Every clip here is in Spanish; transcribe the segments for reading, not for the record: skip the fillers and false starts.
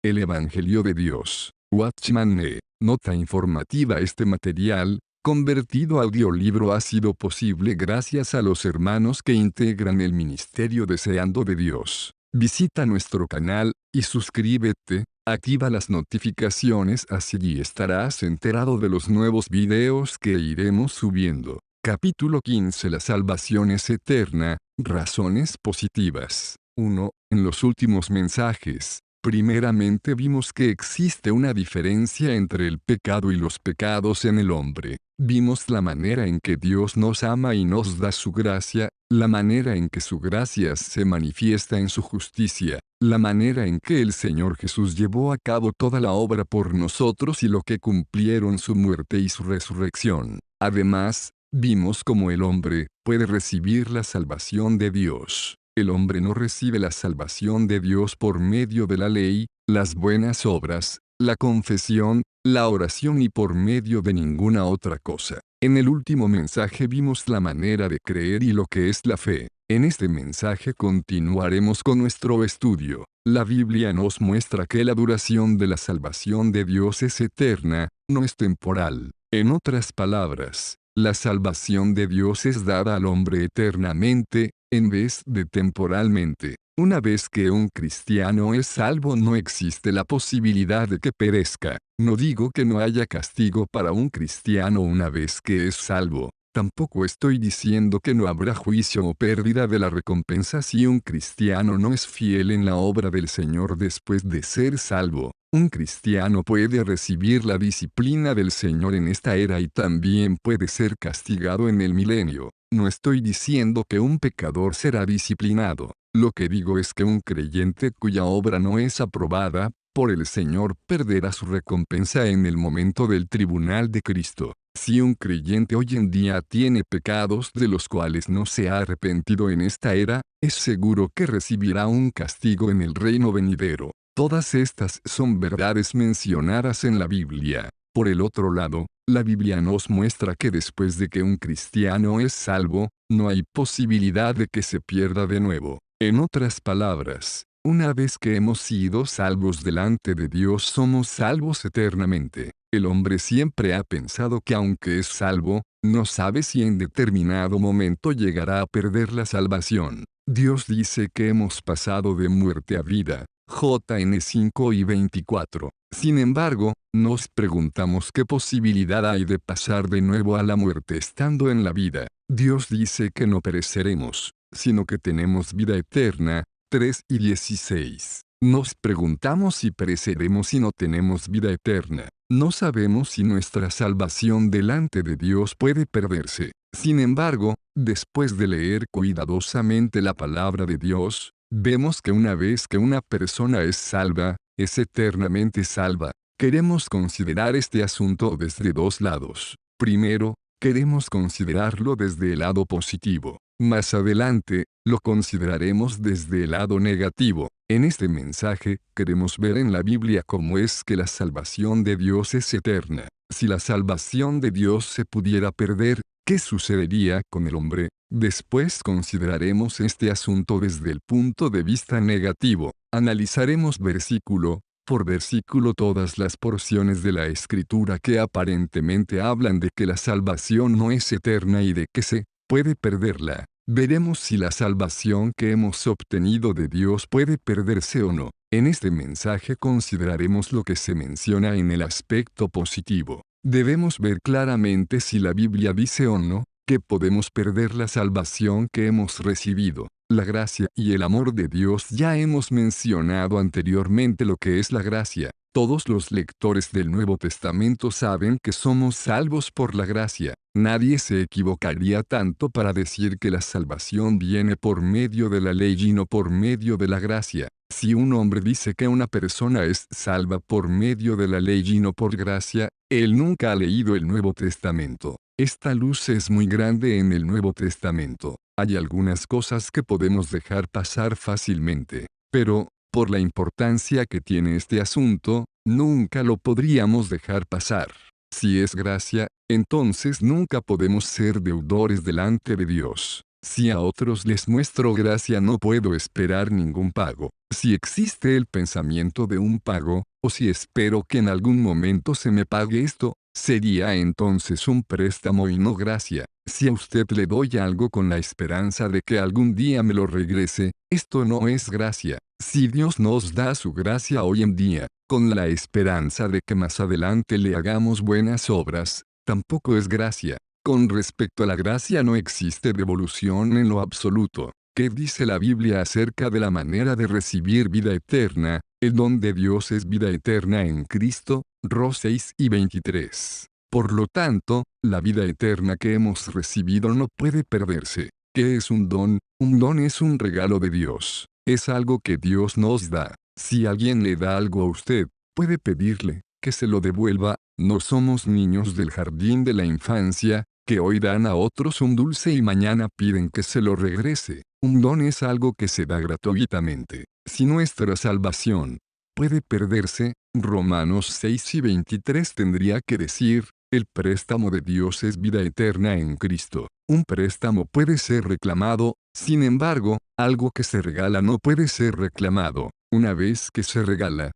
El Evangelio de Dios. Watchman Nee. Nota informativa: este material, convertido a audiolibro, ha sido posible gracias a los hermanos que integran el Ministerio Deseando de Dios. Visita nuestro canal, y suscríbete, activa las notificaciones, así estarás enterado de los nuevos videos que iremos subiendo. Capítulo 15. La salvación es eterna, razones positivas. 1. En los últimos mensajes, primeramente vimos que existe una diferencia entre el pecado y los pecados en el hombre. Vimos la manera en que Dios nos ama y nos da su gracia, la manera en que su gracia se manifiesta en su justicia, la manera en que el Señor Jesús llevó a cabo toda la obra por nosotros y lo que cumplieron su muerte y su resurrección. Además, vimos cómo el hombre puede recibir la salvación de Dios. El hombre no recibe la salvación de Dios por medio de la ley, las buenas obras, la confesión, la oración y por medio de ninguna otra cosa. En el último mensaje vimos la manera de creer y lo que es la fe. En este mensaje continuaremos con nuestro estudio. La Biblia nos muestra que la duración de la salvación de Dios es eterna, no es temporal. En otras palabras, la salvación de Dios es dada al hombre eternamente, en vez de temporalmente. Una vez que un cristiano es salvo, no existe la posibilidad de que perezca. No digo que no haya castigo para un cristiano una vez que es salvo. Tampoco estoy diciendo que no habrá juicio o pérdida de la recompensa si un cristiano no es fiel en la obra del Señor después de ser salvo. Un cristiano puede recibir la disciplina del Señor en esta era y también puede ser castigado en el milenio. No estoy diciendo que un pecador será disciplinado. Lo que digo es que un creyente cuya obra no es aprobada por el Señor perderá su recompensa en el momento del tribunal de Cristo. Si un creyente hoy en día tiene pecados de los cuales no se ha arrepentido en esta era, es seguro que recibirá un castigo en el reino venidero. Todas estas son verdades mencionadas en la Biblia. Por el otro lado, la Biblia nos muestra que después de que un cristiano es salvo, no hay posibilidad de que se pierda de nuevo. En otras palabras, una vez que hemos sido salvos delante de Dios, somos salvos eternamente. El hombre siempre ha pensado que aunque es salvo, no sabe si en determinado momento llegará a perder la salvación. Dios dice que hemos pasado de muerte a vida. JN 5:24. Sin embargo, nos preguntamos qué posibilidad hay de pasar de nuevo a la muerte estando en la vida. Dios dice que no pereceremos, sino que tenemos vida eterna. 3:16. Nos preguntamos si pereceremos si no tenemos vida eterna. No sabemos si nuestra salvación delante de Dios puede perderse. Sin embargo, después de leer cuidadosamente la palabra de Dios, vemos que una vez que una persona es salva, es eternamente salva. Queremos considerar este asunto desde dos lados. Primero, queremos considerarlo desde el lado positivo. Más adelante, lo consideraremos desde el lado negativo. En este mensaje, queremos ver en la Biblia cómo es que la salvación de Dios es eterna. Si la salvación de Dios se pudiera perder, ¿qué sucedería con el hombre? Después consideraremos este asunto desde el punto de vista negativo. Analizaremos versículo por versículo todas las porciones de la Escritura que aparentemente hablan de que la salvación no es eterna y de que se puede perderla. Veremos si la salvación que hemos obtenido de Dios puede perderse o no. En este mensaje consideraremos lo que se menciona en el aspecto positivo. Debemos ver claramente si la Biblia dice o no que podemos perder la salvación que hemos recibido. La gracia y el amor de Dios. Ya hemos mencionado anteriormente lo que es la gracia. Todos los lectores del Nuevo Testamento saben que somos salvos por la gracia. Nadie se equivocaría tanto para decir que la salvación viene por medio de la ley y no por medio de la gracia. Si un hombre dice que una persona es salva por medio de la ley y no por gracia, él nunca ha leído el Nuevo Testamento. Esta luz es muy grande en el Nuevo Testamento. Hay algunas cosas que podemos dejar pasar fácilmente, pero, por la importancia que tiene este asunto, nunca lo podríamos dejar pasar. Si es gracia, entonces nunca podemos ser deudores delante de Dios. Si a otros les muestro gracia no puedo esperar ningún pago. Si existe el pensamiento de un pago, o si espero que en algún momento se me pague esto, sería entonces un préstamo y no gracia. Si a usted le doy algo con la esperanza de que algún día me lo regrese, esto no es gracia. Si Dios nos da su gracia hoy en día, con la esperanza de que más adelante le hagamos buenas obras, tampoco es gracia. Con respecto a la gracia no existe devolución en lo absoluto. ¿Qué dice la Biblia acerca de la manera de recibir vida eterna? El don de Dios es vida eterna en Cristo, Ros 6 y 23. Por lo tanto, la vida eterna que hemos recibido no puede perderse. ¿Qué es un don? Un don es un regalo de Dios. Es algo que Dios nos da. Si alguien le da algo a usted, puede pedirle que se lo devuelva. No somos niños del jardín de la infancia, que hoy dan a otros un dulce y mañana piden que se lo regrese. Un don es algo que se da gratuitamente. Si nuestra salvación puede perderse, Romanos 6 y 23 tendría que decir, el préstamo de Dios es vida eterna en Cristo. Un préstamo puede ser reclamado, sin embargo, algo que se regala no puede ser reclamado. Una vez que se regala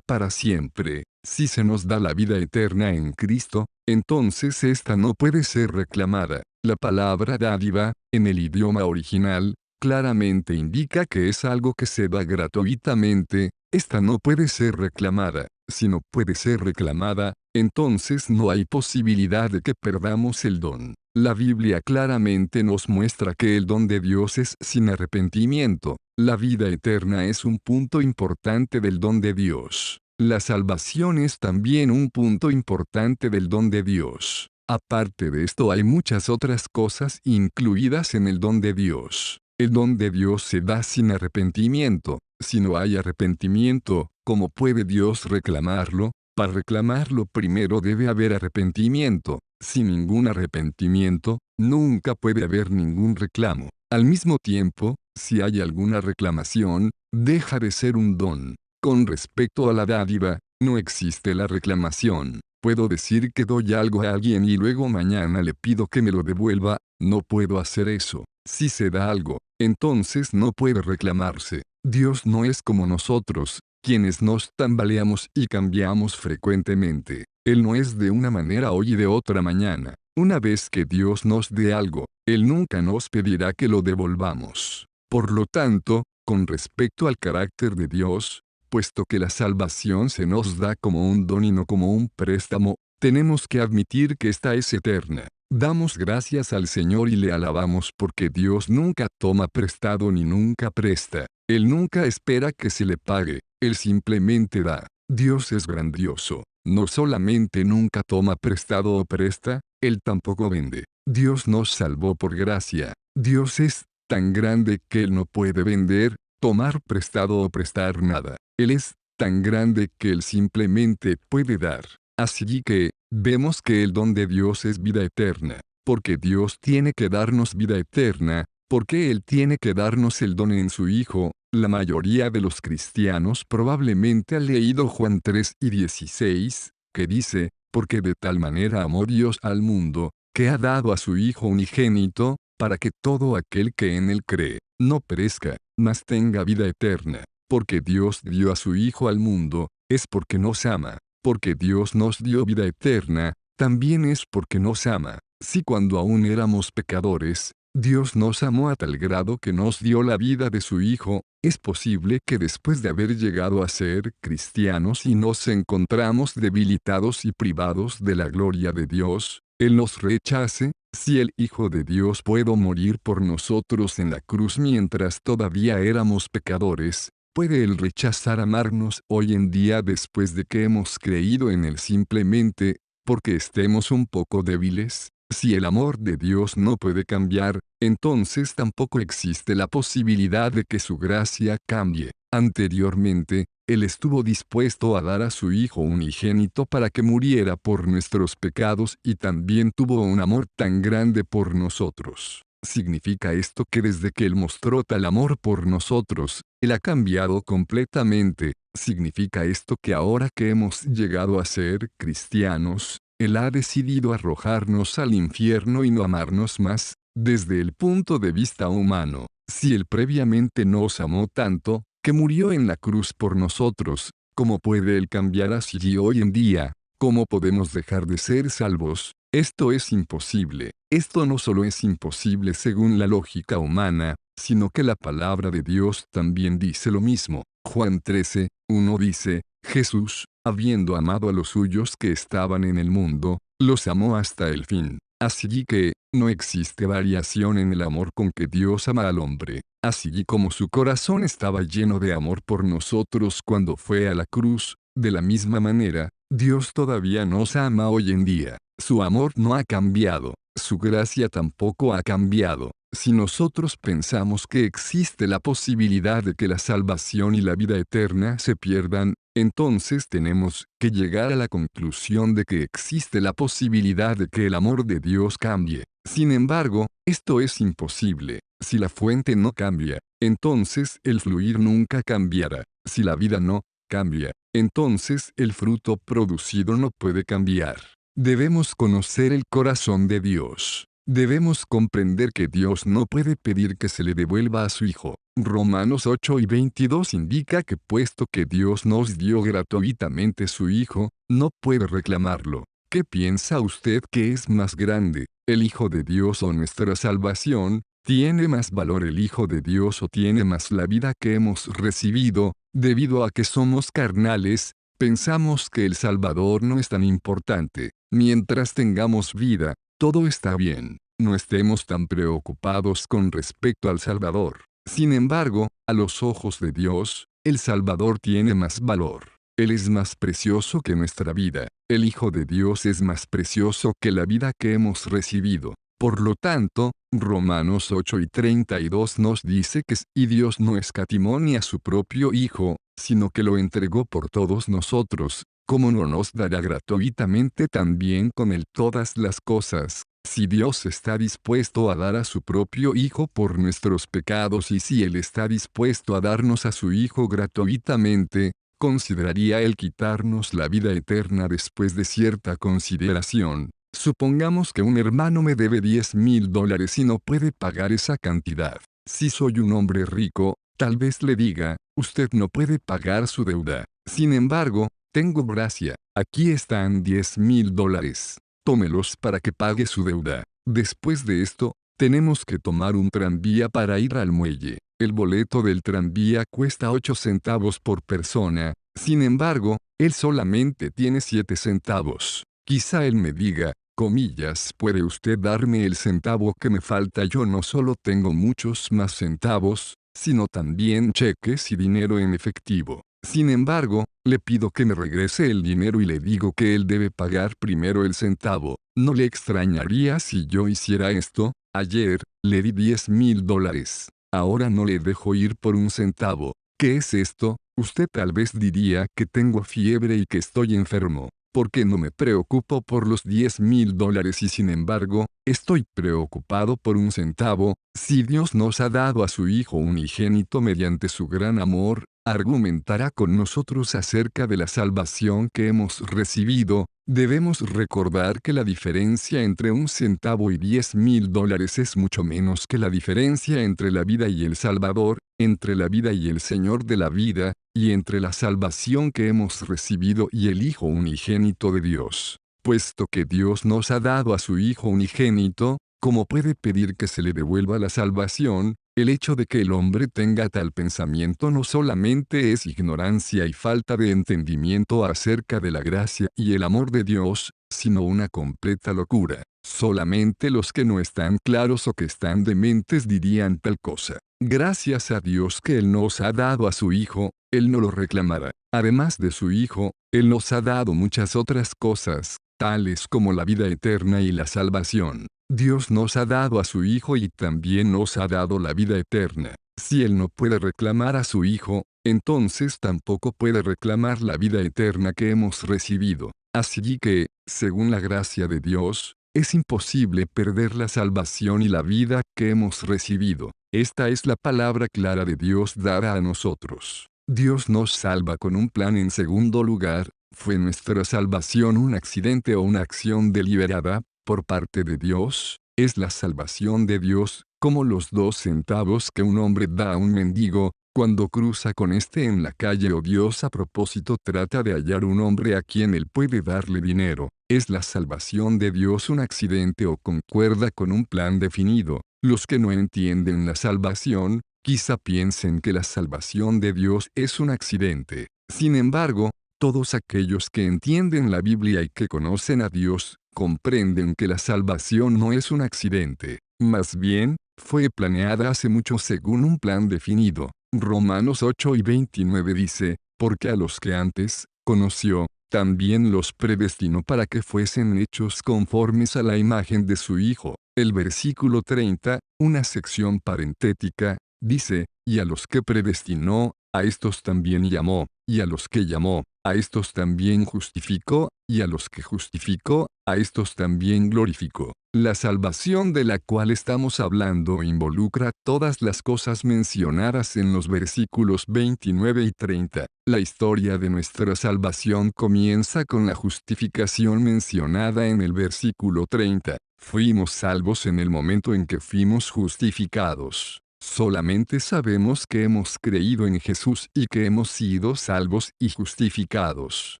para siempre. Si se nos da la vida eterna en Cristo, entonces esta no puede ser reclamada. La palabra dádiva, en el idioma original, claramente indica que es algo que se da gratuitamente. Esta no puede ser reclamada. Si no puede ser reclamada, entonces no hay posibilidad de que perdamos el don. La Biblia claramente nos muestra que el don de Dios es sin arrepentimiento. La vida eterna es un punto importante del don de Dios. La salvación es también un punto importante del don de Dios. Aparte de esto hay muchas otras cosas incluidas en el don de Dios. El don de Dios se da sin arrepentimiento. Si no hay arrepentimiento, ¿cómo puede Dios reclamarlo? Para reclamarlo primero debe haber arrepentimiento. Sin ningún arrepentimiento, nunca puede haber ningún reclamo. Al mismo tiempo, si hay alguna reclamación, deja de ser un don. Con respecto a la dádiva, no existe la reclamación. Puedo decir que doy algo a alguien y luego mañana le pido que me lo devuelva. No puedo hacer eso. Si se da algo, entonces no puede reclamarse. Dios no es como nosotros, quienes nos tambaleamos y cambiamos frecuentemente. Él no es de una manera hoy y de otra mañana. Una vez que Dios nos dé algo, Él nunca nos pedirá que lo devolvamos. Por lo tanto, con respecto al carácter de Dios, puesto que la salvación se nos da como un don y no como un préstamo, tenemos que admitir que esta es eterna. Damos gracias al Señor y le alabamos porque Dios nunca toma prestado ni nunca presta. Él nunca espera que se le pague, Él simplemente da. Dios es grandioso. No solamente nunca toma prestado o presta, Él tampoco vende. Dios nos salvó por gracia. Dios es tan grande que Él no puede vender, tomar prestado o prestar nada. Él es tan grande que Él simplemente puede dar. Así que, vemos que el don de Dios es vida eterna. Porque Dios tiene que darnos vida eterna, porque Él tiene que darnos el don en su Hijo. La mayoría de los cristianos probablemente ha leído Juan 3 y 16, que dice, porque de tal manera amó Dios al mundo, que ha dado a su Hijo unigénito, para que todo aquel que en Él cree, no perezca, mas tenga vida eterna. Porque Dios dio a su Hijo al mundo, es porque nos ama. Porque Dios nos dio vida eterna, también es porque nos ama. Si cuando aún éramos pecadores, Dios nos amó a tal grado que nos dio la vida de su Hijo, es posible que después de haber llegado a ser cristianos y nos encontramos debilitados y privados de la gloria de Dios, Él nos rechace. Si el Hijo de Dios pudo morir por nosotros en la cruz mientras todavía éramos pecadores, ¿puede Él rechazar amarnos hoy en día después de que hemos creído en Él simplemente porque estemos un poco débiles? Si el amor de Dios no puede cambiar, entonces tampoco existe la posibilidad de que su gracia cambie. Anteriormente, Él estuvo dispuesto a dar a su Hijo unigénito para que muriera por nuestros pecados y también tuvo un amor tan grande por nosotros. ¿Significa esto que desde que Él mostró tal amor por nosotros, Él ha cambiado completamente? ¿Significa esto que ahora que hemos llegado a ser cristianos, Él ha decidido arrojarnos al infierno y no amarnos más? Desde el punto de vista humano, si Él previamente nos amó tanto, que murió en la cruz por nosotros, ¿cómo puede Él cambiar así hoy en día? ¿Cómo podemos dejar de ser salvos? Esto es imposible. Esto no solo es imposible según la lógica humana, sino que la palabra de Dios también dice lo mismo. Juan 13, 1 dice, Jesús, habiendo amado a los suyos que estaban en el mundo, los amó hasta el fin. Así que, no existe variación en el amor con que Dios ama al hombre. Así como su corazón estaba lleno de amor por nosotros cuando fue a la cruz, de la misma manera, Dios todavía nos ama hoy en día. Su amor no ha cambiado, su gracia tampoco ha cambiado. Si nosotros pensamos que existe la posibilidad de que la salvación y la vida eterna se pierdan, entonces tenemos que llegar a la conclusión de que existe la posibilidad de que el amor de Dios cambie. Sin embargo, esto es imposible. Si la fuente no cambia, entonces el fluir nunca cambiará. Si la vida no cambia, entonces el fruto producido no puede cambiar. Debemos conocer el corazón de Dios. Debemos comprender que Dios no puede pedir que se le devuelva a su Hijo. Romanos 8 y 22 indica que puesto que Dios nos dio gratuitamente su Hijo, no puede reclamarlo. ¿Qué piensa usted que es más grande, el Hijo de Dios o nuestra salvación? ¿Tiene más valor el Hijo de Dios o tiene más la vida que hemos recibido? Debido a que somos carnales, pensamos que el Salvador no es tan importante. Mientras tengamos vida, todo está bien. No estemos tan preocupados con respecto al Salvador. Sin embargo, a los ojos de Dios, el Salvador tiene más valor. Él es más precioso que nuestra vida. El Hijo de Dios es más precioso que la vida que hemos recibido. Por lo tanto, Romanos 8 y 32 nos dice que y Dios no escatimó ni a su propio Hijo, sino que lo entregó por todos nosotros, ¿cómo no nos dará gratuitamente también con Él todas las cosas? Si Dios está dispuesto a dar a su propio Hijo por nuestros pecados y si Él está dispuesto a darnos a su Hijo gratuitamente, ¿consideraría Él quitarnos la vida eterna después de cierta consideración? Supongamos que un hermano me debe $10,000 y no puede pagar esa cantidad. Si soy un hombre rico, tal vez le diga, usted no puede pagar su deuda. Sin embargo, tengo gracia, aquí están $10,000. Tómelos para que pague su deuda. Después de esto, tenemos que tomar un tranvía para ir al muelle. El boleto del tranvía cuesta 8 centavos por persona, sin embargo, él solamente tiene 7 centavos. Quizá él me diga, comillas, ¿puede usted darme el centavo que me falta? Yo no solo tengo muchos más centavos, sino también cheques y dinero en efectivo. Sin embargo, le pido que me regrese el dinero y le digo que él debe pagar primero el centavo. ¿No le extrañaría si yo hiciera esto? Ayer, le di $10,000. Ahora no le dejo ir por un centavo. ¿Qué es esto? Usted tal vez diría que tengo fiebre y que estoy enfermo. Porque no me preocupo por los $10,000 y sin embargo, estoy preocupado por un centavo? Si Dios nos ha dado a su Hijo unigénito mediante su gran amor, argumentará con nosotros acerca de la salvación que hemos recibido. Debemos recordar que la diferencia entre un centavo y $10,000 es mucho menos que la diferencia entre la vida y el Salvador, entre la vida y el Señor de la vida, y entre la salvación que hemos recibido y el Hijo unigénito de Dios. Puesto que Dios nos ha dado a su Hijo unigénito, ¿cómo puede pedir que se le devuelva la salvación? El hecho de que el hombre tenga tal pensamiento no solamente es ignorancia y falta de entendimiento acerca de la gracia y el amor de Dios, sino una completa locura. Solamente los que no están claros o que están dementes dirían tal cosa. Gracias a Dios que Él nos ha dado a su Hijo, Él no lo reclamará. Además de su Hijo, Él nos ha dado muchas otras cosas, tales como la vida eterna y la salvación. Dios nos ha dado a su Hijo y también nos ha dado la vida eterna. Si Él no puede reclamar a su Hijo, entonces tampoco puede reclamar la vida eterna que hemos recibido. Así que, según la gracia de Dios, es imposible perder la salvación y la vida que hemos recibido. Esta es la palabra clara de Dios dada a nosotros. Dios nos salva con un plan. En segundo lugar, ¿fue nuestra salvación un accidente o una acción deliberada por parte de Dios? Es la salvación de Dios, como los 2 centavos que un hombre da a un mendigo, cuando cruza con este en la calle o Dios a propósito trata de hallar un hombre a quien él puede darle dinero. ¿Es la salvación de Dios un accidente o concuerda con un plan definido? Los que no entienden la salvación, quizá piensen que la salvación de Dios es un accidente. Sin embargo, todos aquellos que entienden la Biblia y que conocen a Dios, comprenden que la salvación no es un accidente. Más bien, fue planeada hace mucho según un plan definido. Romanos 8:29 dice, porque a los que antes conoció, también los predestinó para que fuesen hechos conformes a la imagen de su Hijo. El versículo 30, una sección parentética, dice, y a los que predestinó, a estos también llamó, y a los que llamó, a estos también justificó, y a los que justificó, a estos también glorificó. La salvación de la cual estamos hablando involucra todas las cosas mencionadas en los versículos 29 y 30. La historia de nuestra salvación comienza con la justificación mencionada en el versículo 30. Fuimos salvos en el momento en que fuimos justificados. Solamente sabemos que hemos creído en Jesús y que hemos sido salvos y justificados.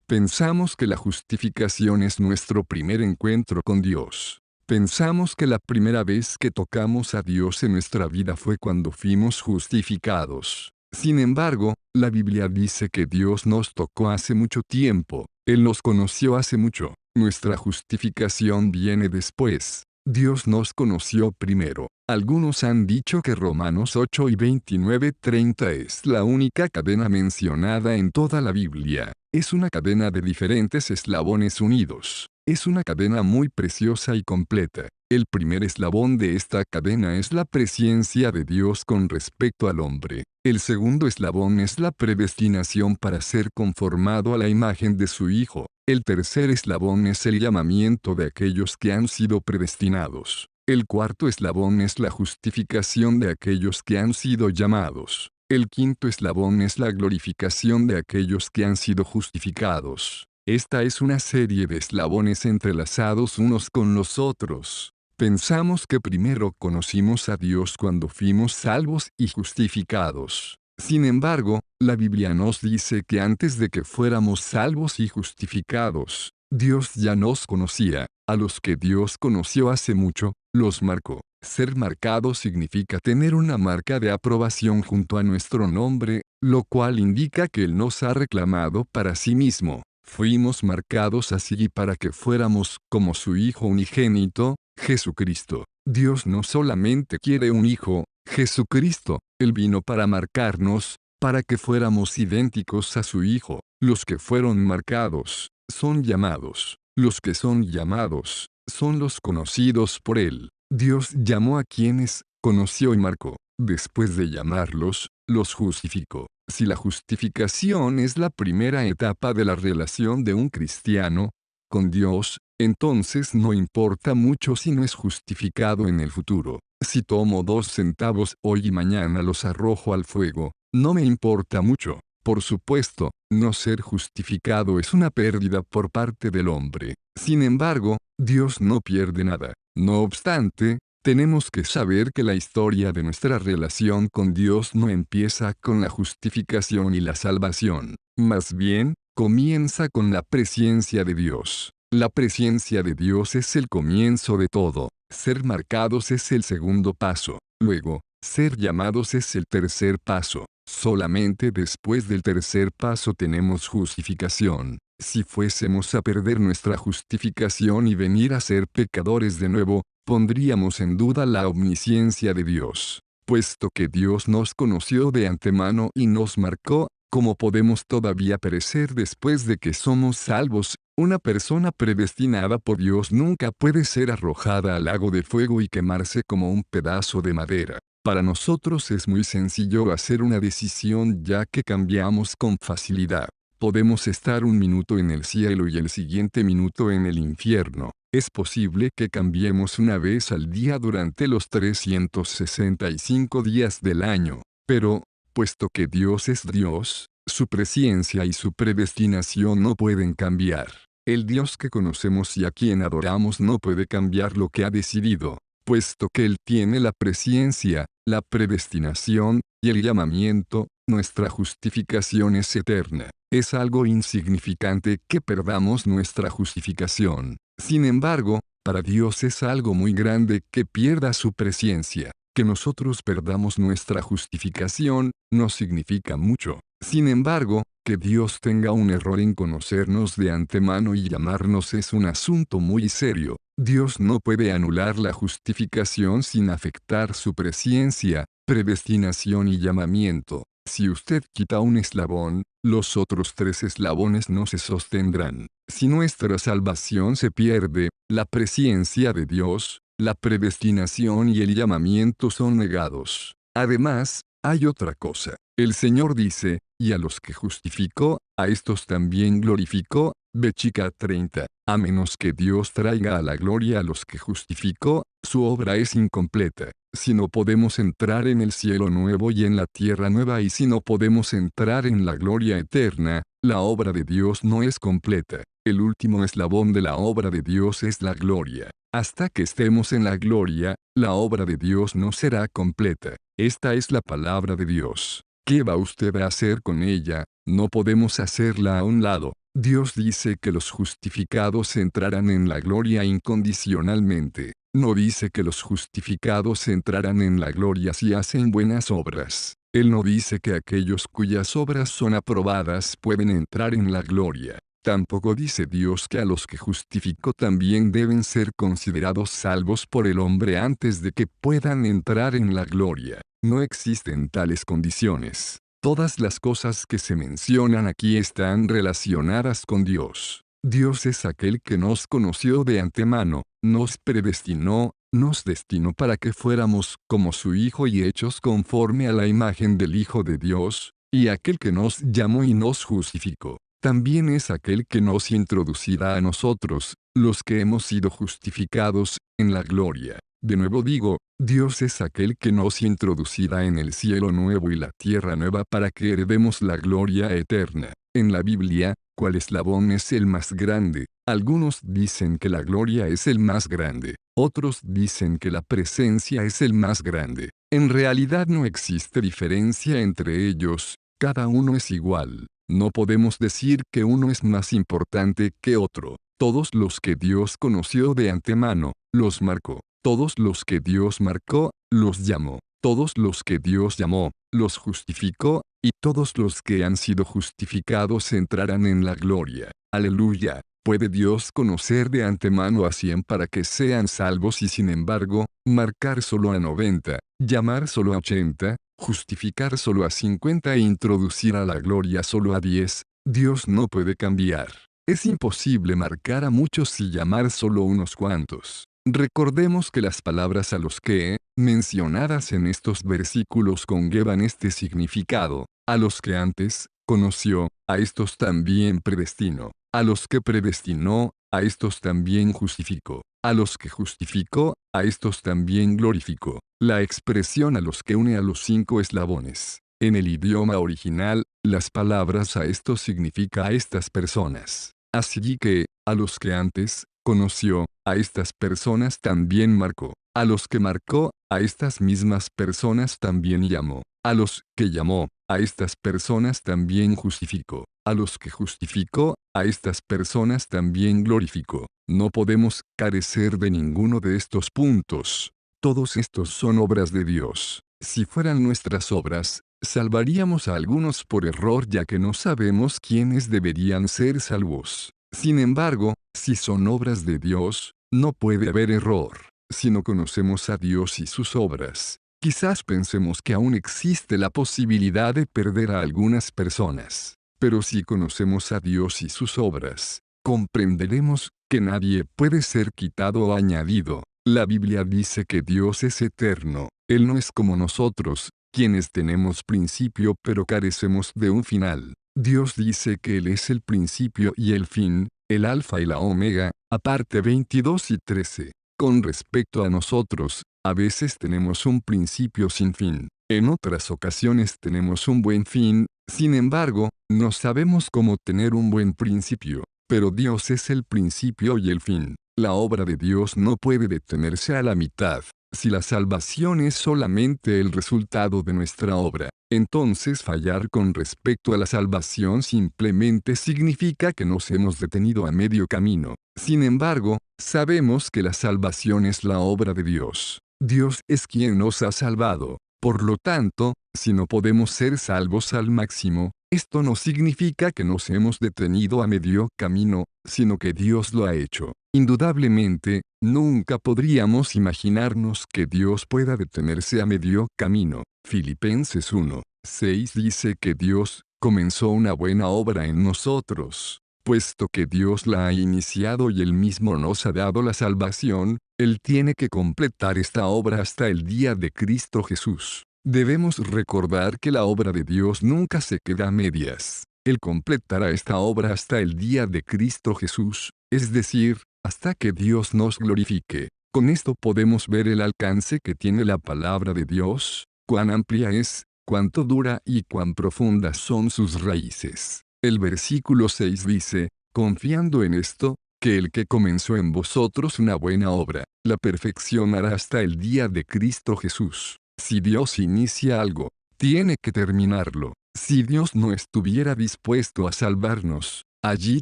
Pensamos que la justificación es nuestro primer encuentro con Dios. Pensamos que la primera vez que tocamos a Dios en nuestra vida fue cuando fuimos justificados. Sin embargo, la Biblia dice que Dios nos tocó hace mucho tiempo. Él nos conoció hace mucho. Nuestra justificación viene después. Dios nos conoció primero. Algunos han dicho que Romanos 8 y 29-30 es la única cadena mencionada en toda la Biblia. Es una cadena de diferentes eslabones unidos. Es una cadena muy preciosa y completa. El primer eslabón de esta cadena es la presciencia de Dios con respecto al hombre. El segundo eslabón es la predestinación para ser conformado a la imagen de su Hijo. El tercer eslabón es el llamamiento de aquellos que han sido predestinados. El cuarto eslabón es la justificación de aquellos que han sido llamados. El quinto eslabón es la glorificación de aquellos que han sido justificados. Esta es una serie de eslabones entrelazados unos con los otros. Pensamos que primero conocimos a Dios cuando fuimos salvos y justificados. Sin embargo, la Biblia nos dice que antes de que fuéramos salvos y justificados, Dios ya nos conocía. A los que Dios conoció hace mucho, los marcó. Ser marcado significa tener una marca de aprobación junto a nuestro nombre, lo cual indica que Él nos ha reclamado para sí mismo. Fuimos marcados así para que fuéramos como su Hijo unigénito, Jesucristo. Dios no solamente quiere un Hijo, Jesucristo, Él vino para marcarnos, para que fuéramos idénticos a su Hijo. Los que fueron marcados, son llamados. Los que son llamados, son los conocidos por Él. Dios llamó a quienes conoció y marcó. Después de llamarlos, los justificó. Si la justificación es la primera etapa de la relación de un cristiano con Dios, entonces no importa mucho si no es justificado en el futuro. Si tomo 2 centavos hoy y mañana los arrojo al fuego, no me importa mucho. Por supuesto, no ser justificado es una pérdida por parte del hombre. Sin embargo, Dios no pierde nada. No obstante, tenemos que saber que la historia de nuestra relación con Dios no empieza con la justificación y la salvación. Más bien, comienza con la presciencia de Dios. La presciencia de Dios es el comienzo de todo. Ser marcados es el segundo paso. Luego, ser llamados es el tercer paso. Solamente después del tercer paso tenemos justificación. Si fuésemos a perder nuestra justificación y venir a ser pecadores de nuevo, pondríamos en duda la omnisciencia de Dios. Puesto que Dios nos conoció de antemano y nos marcó, ¿cómo podemos todavía perecer después de que somos salvos? Una persona predestinada por Dios nunca puede ser arrojada al lago de fuego y quemarse como un pedazo de madera. Para nosotros es muy sencillo hacer una decisión ya que cambiamos con facilidad. Podemos estar un minuto en el cielo y el siguiente minuto en el infierno. Es posible que cambiemos una vez al día durante los 365 días del año. Pero, puesto que Dios es Dios, su presciencia y su predestinación no pueden cambiar. El Dios que conocemos y a quien adoramos no puede cambiar lo que ha decidido. puesto que Él tiene la presciencia, la predestinación, y el llamamiento, nuestra justificación es eterna. Es algo insignificante que perdamos nuestra justificación. Sin embargo, para Dios es algo muy grande que pierda su presciencia. Que nosotros perdamos nuestra justificación, no significa mucho. Sin embargo, que Dios tenga un error en conocernos de antemano y llamarnos es un asunto muy serio. Dios no puede anular la justificación sin afectar su presciencia, predestinación y llamamiento. Si usted quita un eslabón, los otros 3 eslabones no se sostendrán. Si nuestra salvación se pierde, la presciencia de Dios, la predestinación y el llamamiento son negados. Además, hay otra cosa. El Señor dice, y a los que justificó, a estos también glorificó, Bechica 30. A menos que Dios traiga a la gloria a los que justificó, su obra es incompleta. Si no podemos entrar en el cielo nuevo y en la tierra nueva y si no podemos entrar en la gloria eterna, la obra de Dios no es completa. El último eslabón de la obra de Dios es la gloria. Hasta que estemos en la gloria, la obra de Dios no será completa. Esta es la palabra de Dios. ¿Qué va usted a hacer con ella? No podemos hacerla a un lado. Dios dice que los justificados entrarán en la gloria incondicionalmente. No dice que los justificados entrarán en la gloria si hacen buenas obras. Él no dice que aquellos cuyas obras son aprobadas pueden entrar en la gloria. Tampoco dice Dios que a los que justificó también deben ser considerados salvos por el hombre antes de que puedan entrar en la gloria. No existen tales condiciones. Todas las cosas que se mencionan aquí están relacionadas con Dios. Dios es aquel que nos conoció de antemano, nos predestinó, nos destinó para que fuéramos como su Hijo y hechos conforme a la imagen del Hijo de Dios, y aquel que nos llamó y nos justificó. También es aquel que nos introducirá a nosotros, los que hemos sido justificados, en la gloria. De nuevo digo, Dios es aquel que nos introducirá en el cielo nuevo y la tierra nueva para que heredemos la gloria eterna. En la Biblia, ¿cuál eslabón es el más grande? Algunos dicen que la gloria es el más grande. Otros dicen que la presencia es el más grande. En realidad no existe diferencia entre ellos, cada uno es igual. No podemos decir que uno es más importante que otro. Todos los que Dios conoció de antemano, los marcó. Todos los que Dios marcó, los llamó. Todos los que Dios llamó, los justificó, y todos los que han sido justificados entrarán en la gloria. Aleluya. ¿Puede Dios conocer de antemano a 100 para que sean salvos y sin embargo, marcar solo a 90, llamar solo a 80, justificar solo a 50 e introducir a la gloria solo a 10? Dios no puede cambiar. Es imposible marcar a muchos y llamar solo unos cuantos. Recordemos que las palabras a los que, mencionadas en estos versículos conllevan este significado. A los que antes, conoció, a estos también predestinó. A los que predestinó, a estos también justificó. A los que justificó, a estos también glorificó. La expresión a los que une a los 5 eslabones. En el idioma original, las palabras a estos significa a estas personas. Así que, a los que antes, conoció, a estas personas también marcó. A los que marcó, a estas mismas personas también llamó. A los que llamó, a estas personas también justificó. A los que justificó, a estas personas también glorificó. No podemos carecer de ninguno de estos puntos. Todos estos son obras de Dios. Si fueran nuestras obras, salvaríamos a algunos por error ya que no sabemos quiénes deberían ser salvos. Sin embargo, si son obras de Dios, no puede haber error. Si no conocemos a Dios y sus obras, quizás pensemos que aún existe la posibilidad de perder a algunas personas. Pero si conocemos a Dios y sus obras, comprenderemos que nadie puede ser quitado o añadido. La Biblia dice que Dios es eterno. Él no es como nosotros, quienes tenemos principio pero carecemos de un final. Dios dice que Él es el principio y el fin, el alfa y la omega, aparte 22 y 13. Con respecto a nosotros, a veces tenemos un principio sin fin. En otras ocasiones tenemos un buen fin, sin embargo, no sabemos cómo tener un buen principio. Pero Dios es el principio y el fin. La obra de Dios no puede detenerse a la mitad. Si la salvación es solamente el resultado de nuestra obra, entonces fallar con respecto a la salvación simplemente significa que nos hemos detenido a medio camino. Sin embargo, sabemos que la salvación es la obra de Dios. Dios es quien nos ha salvado. Por lo tanto, si no podemos ser salvos al máximo, esto no significa que nos hemos detenido a medio camino, sino que Dios lo ha hecho. Indudablemente, nunca podríamos imaginarnos que Dios pueda detenerse a medio camino. Filipenses 1:6 dice que Dios comenzó una buena obra en nosotros. Puesto que Dios la ha iniciado y Él mismo nos ha dado la salvación, Él tiene que completar esta obra hasta el día de Cristo Jesús. Debemos recordar que la obra de Dios nunca se queda a medias. Él completará esta obra hasta el día de Cristo Jesús, es decir, hasta que Dios nos glorifique. Con esto podemos ver el alcance que tiene la palabra de Dios, cuán amplia es, cuánto dura y cuán profundas son sus raíces. El versículo 6 dice, confiando en esto, que el que comenzó en vosotros una buena obra, la perfeccionará hasta el día de Cristo Jesús. Si Dios inicia algo, tiene que terminarlo. Si Dios no estuviera dispuesto a salvarnos, allí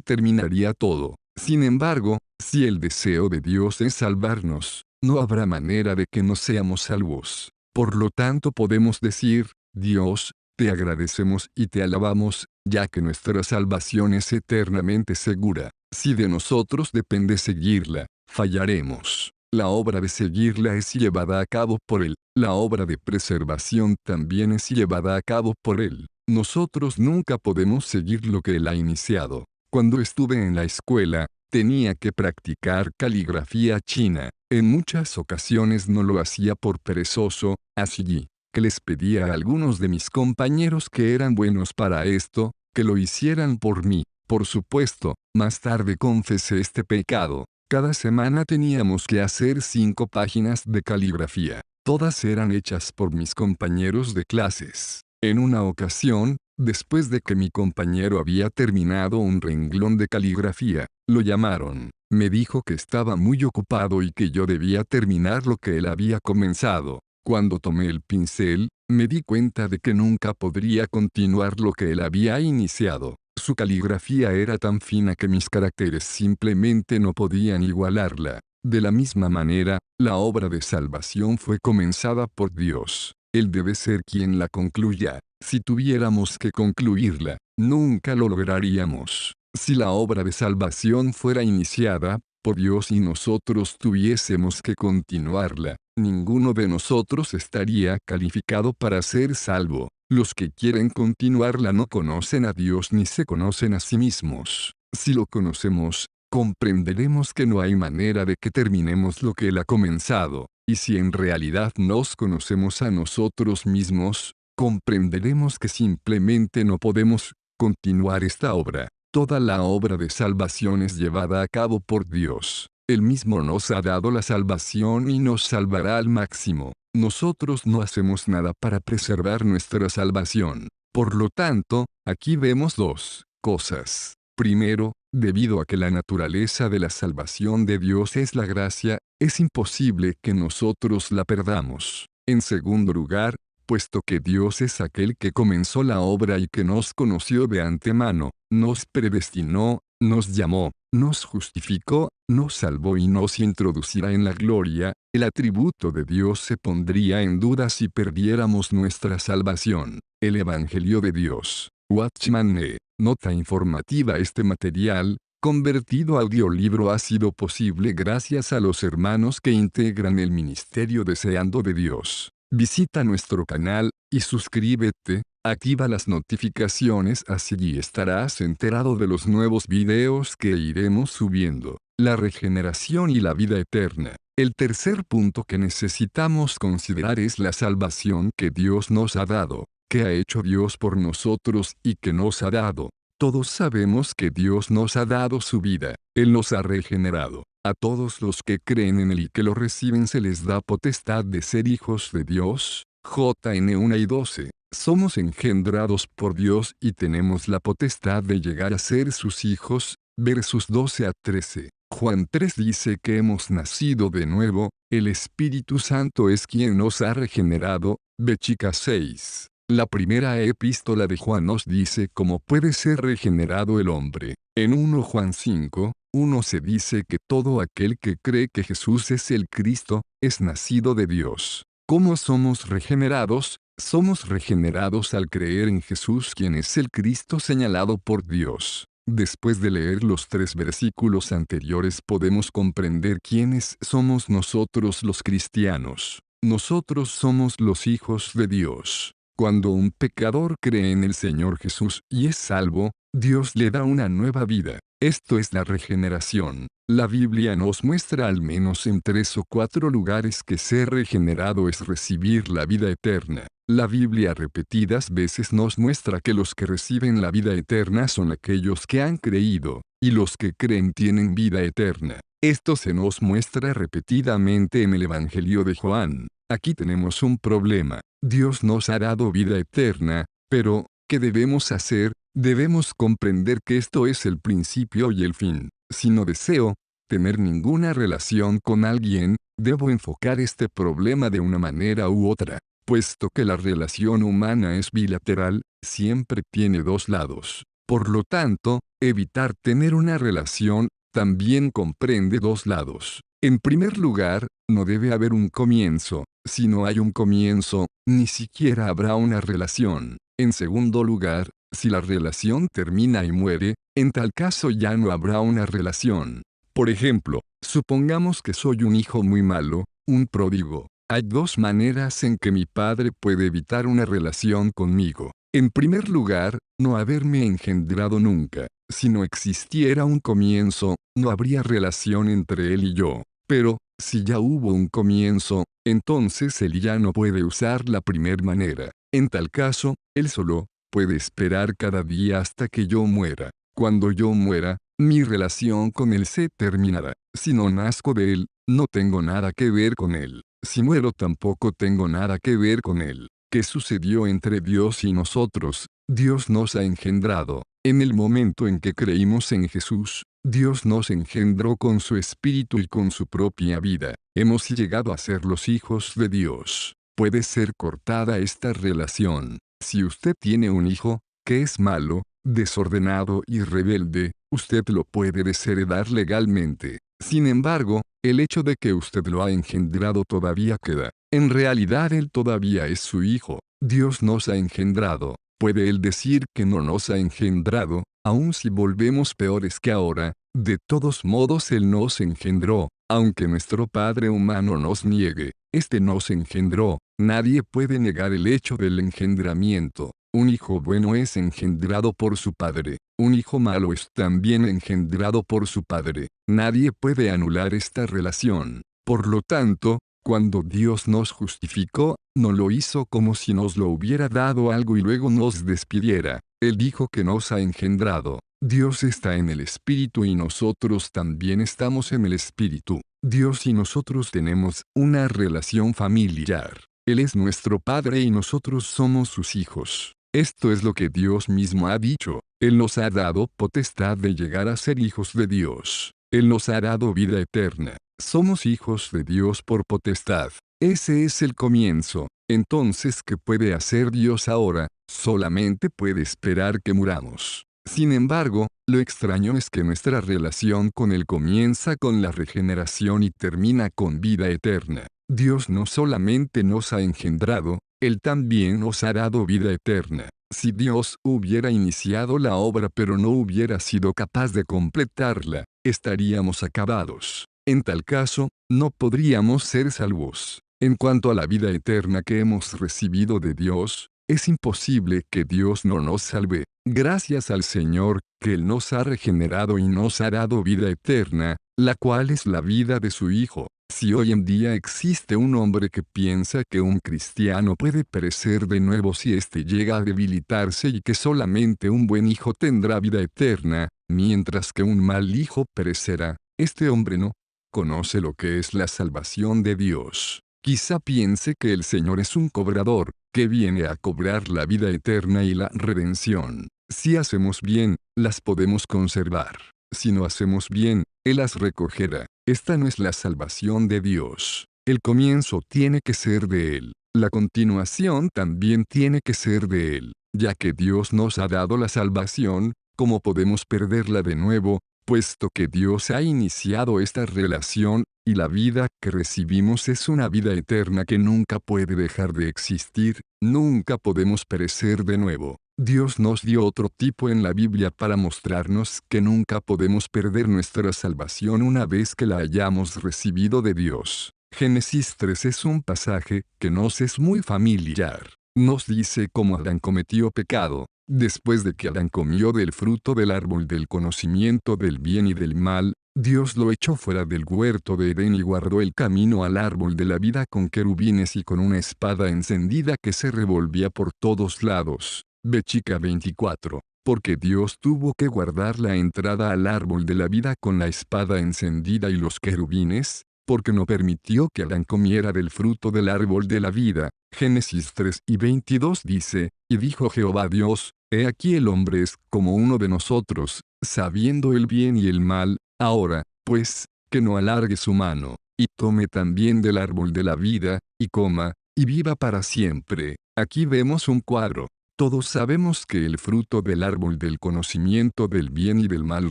terminaría todo. Sin embargo, si el deseo de Dios es salvarnos, no habrá manera de que no seamos salvos. Por lo tanto podemos decir, Dios, te agradecemos y te alabamos, ya que nuestra salvación es eternamente segura. Si de nosotros depende seguirla, fallaremos. La obra de seguirla es llevada a cabo por Él. La obra de preservación también es llevada a cabo por Él. Nosotros nunca podemos seguir lo que Él ha iniciado. Cuando estuve en la escuela, tenía que practicar caligrafía china. En muchas ocasiones no lo hacía por perezoso, así que les pedía a algunos de mis compañeros que eran buenos para esto, que lo hicieran por mí. Por supuesto, más tarde confesé este pecado. Cada semana teníamos que hacer 5 páginas de caligrafía. Todas eran hechas por mis compañeros de clases. En una ocasión, después de que mi compañero había terminado un renglón de caligrafía, lo llamaron. Me dijo que estaba muy ocupado y que yo debía terminar lo que él había comenzado. Cuando tomé el pincel, me di cuenta de que nunca podría continuar lo que él había iniciado. Su caligrafía era tan fina que mis caracteres simplemente no podían igualarla. De la misma manera, la obra de salvación fue comenzada por Dios. Él debe ser quien la concluya. Si tuviéramos que concluirla, nunca lo lograríamos. Si la obra de salvación fuera iniciada por Dios y nosotros tuviésemos que continuarla, ninguno de nosotros estaría calificado para ser salvo. Los que quieren continuarla no conocen a Dios ni se conocen a sí mismos. Si lo conocemos, comprenderemos que no hay manera de que terminemos lo que Él ha comenzado. Y si en realidad nos conocemos a nosotros mismos, comprenderemos que simplemente no podemos continuar esta obra. Toda la obra de salvación es llevada a cabo por Dios. Él mismo nos ha dado la salvación y nos salvará al máximo. Nosotros no hacemos nada para preservar nuestra salvación. Por lo tanto, aquí vemos 2 cosas. Primero, debido a que la naturaleza de la salvación de Dios es la gracia, es imposible que nosotros la perdamos. En segundo lugar, puesto que Dios es aquel que comenzó la obra y que nos conoció de antemano, nos predestinó, nos llamó, nos justificó, nos salvó y nos introducirá en la gloria, el atributo de Dios se pondría en duda si perdiéramos nuestra salvación. El Evangelio de Dios. Watchman Nee. Nota informativa: este material, convertido a audiolibro, ha sido posible gracias a los hermanos que integran el ministerio Deseando de Dios. Visita nuestro canal y suscríbete, activa las notificaciones, así estarás enterado de los nuevos videos que iremos subiendo. La regeneración y la vida eterna. El tercer punto que necesitamos considerar es la salvación que Dios nos ha dado. ¿Qué ha hecho Dios por nosotros y qué nos ha dado? Todos sabemos que Dios nos ha dado su vida. Él nos ha regenerado. A todos los que creen en Él y que lo reciben se les da potestad de ser hijos de Dios. JN 1:12. Somos engendrados por Dios y tenemos la potestad de llegar a ser sus hijos. Versos 12 a 13. Juan 3 dice que hemos nacido de nuevo, el Espíritu Santo es quien nos ha regenerado. B. Chica 6. La primera epístola de Juan nos dice cómo puede ser regenerado el hombre. En 1 Juan 5, 1 se dice que todo aquel que cree que Jesús es el Cristo, es nacido de Dios. ¿Cómo somos regenerados? Somos regenerados al creer en Jesús, quien es el Cristo señalado por Dios. Después de leer los 3 versículos anteriores podemos comprender quiénes somos nosotros los cristianos. Nosotros somos los hijos de Dios. Cuando un pecador cree en el Señor Jesús y es salvo, Dios le da una nueva vida. Esto es la regeneración. La Biblia nos muestra al menos en 3 o 4 lugares que ser regenerado es recibir la vida eterna. La Biblia repetidas veces nos muestra que los que reciben la vida eterna son aquellos que han creído, y los que creen tienen vida eterna. Esto se nos muestra repetidamente en el Evangelio de Juan. Aquí tenemos un problema. Dios nos ha dado vida eterna, pero, ¿qué debemos hacer? Debemos comprender que esto es el principio y el fin. Si no deseo tener ninguna relación con alguien, debo enfocar este problema de una manera u otra. Puesto que la relación humana es bilateral, siempre tiene 2 lados. Por lo tanto, evitar tener una relación también comprende 2 lados. En primer lugar, no debe haber un comienzo. Si no hay un comienzo, ni siquiera habrá una relación. En segundo lugar, si la relación termina y muere, en tal caso ya no habrá una relación. Por ejemplo, supongamos que soy un hijo muy malo, un pródigo. Hay 2 maneras en que mi padre puede evitar una relación conmigo. En primer lugar, no haberme engendrado nunca. Si no existiera un comienzo, no habría relación entre él y yo. Pero, si ya hubo un comienzo, entonces él ya no puede usar la primer manera. En tal caso, él solo puede esperar cada día hasta que yo muera. Cuando yo muera, mi relación con él se terminará. Si no nazco de él, no tengo nada que ver con él. Si muero tampoco tengo nada que ver con él. ¿Qué sucedió entre Dios y nosotros? Dios nos ha engendrado. En el momento en que creímos en Jesús, Dios nos engendró con su espíritu y con su propia vida. Hemos llegado a ser los hijos de Dios. Puede ser cortada esta relación. Si usted tiene un hijo que es malo, desordenado y rebelde, usted lo puede desheredar legalmente. Sin embargo, el hecho de que usted lo ha engendrado todavía queda. En realidad él todavía es su hijo. Dios nos ha engendrado. ¿Puede él decir que no nos ha engendrado? Aun si volvemos peores que ahora, de todos modos él nos engendró. Aunque nuestro padre humano nos niegue, este nos engendró. Nadie puede negar el hecho del engendramiento. Un hijo bueno es engendrado por su padre. Un hijo malo es también engendrado por su padre. Nadie puede anular esta relación. Por lo tanto, cuando Dios nos justificó, no lo hizo como si nos lo hubiera dado algo y luego nos despidiera. Él dijo que nos ha engendrado. Dios está en el Espíritu y nosotros también estamos en el Espíritu. Dios y nosotros tenemos una relación familiar. Él es nuestro Padre y nosotros somos sus hijos. Esto es lo que Dios mismo ha dicho. Él nos ha dado potestad de llegar a ser hijos de Dios. Él nos ha dado vida eterna. Somos hijos de Dios por potestad. Ese es el comienzo. Entonces, ¿qué puede hacer Dios ahora? Solamente puede esperar que muramos. Sin embargo, lo extraño es que nuestra relación con Él comienza con la regeneración y termina con vida eterna. Dios no solamente nos ha engendrado, Él también nos ha dado vida eterna. Si Dios hubiera iniciado la obra pero no hubiera sido capaz de completarla, estaríamos acabados. En tal caso, no podríamos ser salvos. En cuanto a la vida eterna que hemos recibido de Dios, es imposible que Dios no nos salve. Gracias al Señor, que Él nos ha regenerado y nos ha dado vida eterna, la cual es la vida de su Hijo. Si hoy en día existe un hombre que piensa que un cristiano puede perecer de nuevo si éste llega a debilitarse y que solamente un buen hijo tendrá vida eterna, mientras que un mal hijo perecerá, este hombre no conoce lo que es la salvación de Dios. Quizá piense que el Señor es un cobrador, que viene a cobrar la vida eterna y la redención. Si hacemos bien, las podemos conservar. Si no hacemos bien, Él las recogerá. Esta no es la salvación de Dios. El comienzo tiene que ser de Él. La continuación también tiene que ser de Él. Ya que Dios nos ha dado la salvación, ¿cómo podemos perderla de nuevo? Puesto que Dios ha iniciado esta relación, y la vida que recibimos es una vida eterna que nunca puede dejar de existir, nunca podemos perecer de nuevo. Dios nos dio otro tipo en la Biblia para mostrarnos que nunca podemos perder nuestra salvación una vez que la hayamos recibido de Dios. Génesis 3 es un pasaje que nos es muy familiar. Nos dice cómo Adán cometió pecado. Después de que Adán comió del fruto del árbol del conocimiento del bien y del mal, Dios lo echó fuera del huerto de Edén y guardó el camino al árbol de la vida con querubines y con una espada encendida que se revolvía por todos lados. Bechica 24. Porque Dios tuvo que guardar la entrada al árbol de la vida con la espada encendida y los querubines, porque no permitió que Adán comiera del fruto del árbol de la vida. Génesis 3 y 22 dice, y dijo Jehová Dios, he aquí el hombre es como uno de nosotros, sabiendo el bien y el mal, ahora, pues, que no alargue su mano, y tome también del árbol de la vida, y coma, y viva para siempre. Aquí vemos un cuadro. Todos sabemos que el fruto del árbol del conocimiento del bien y del mal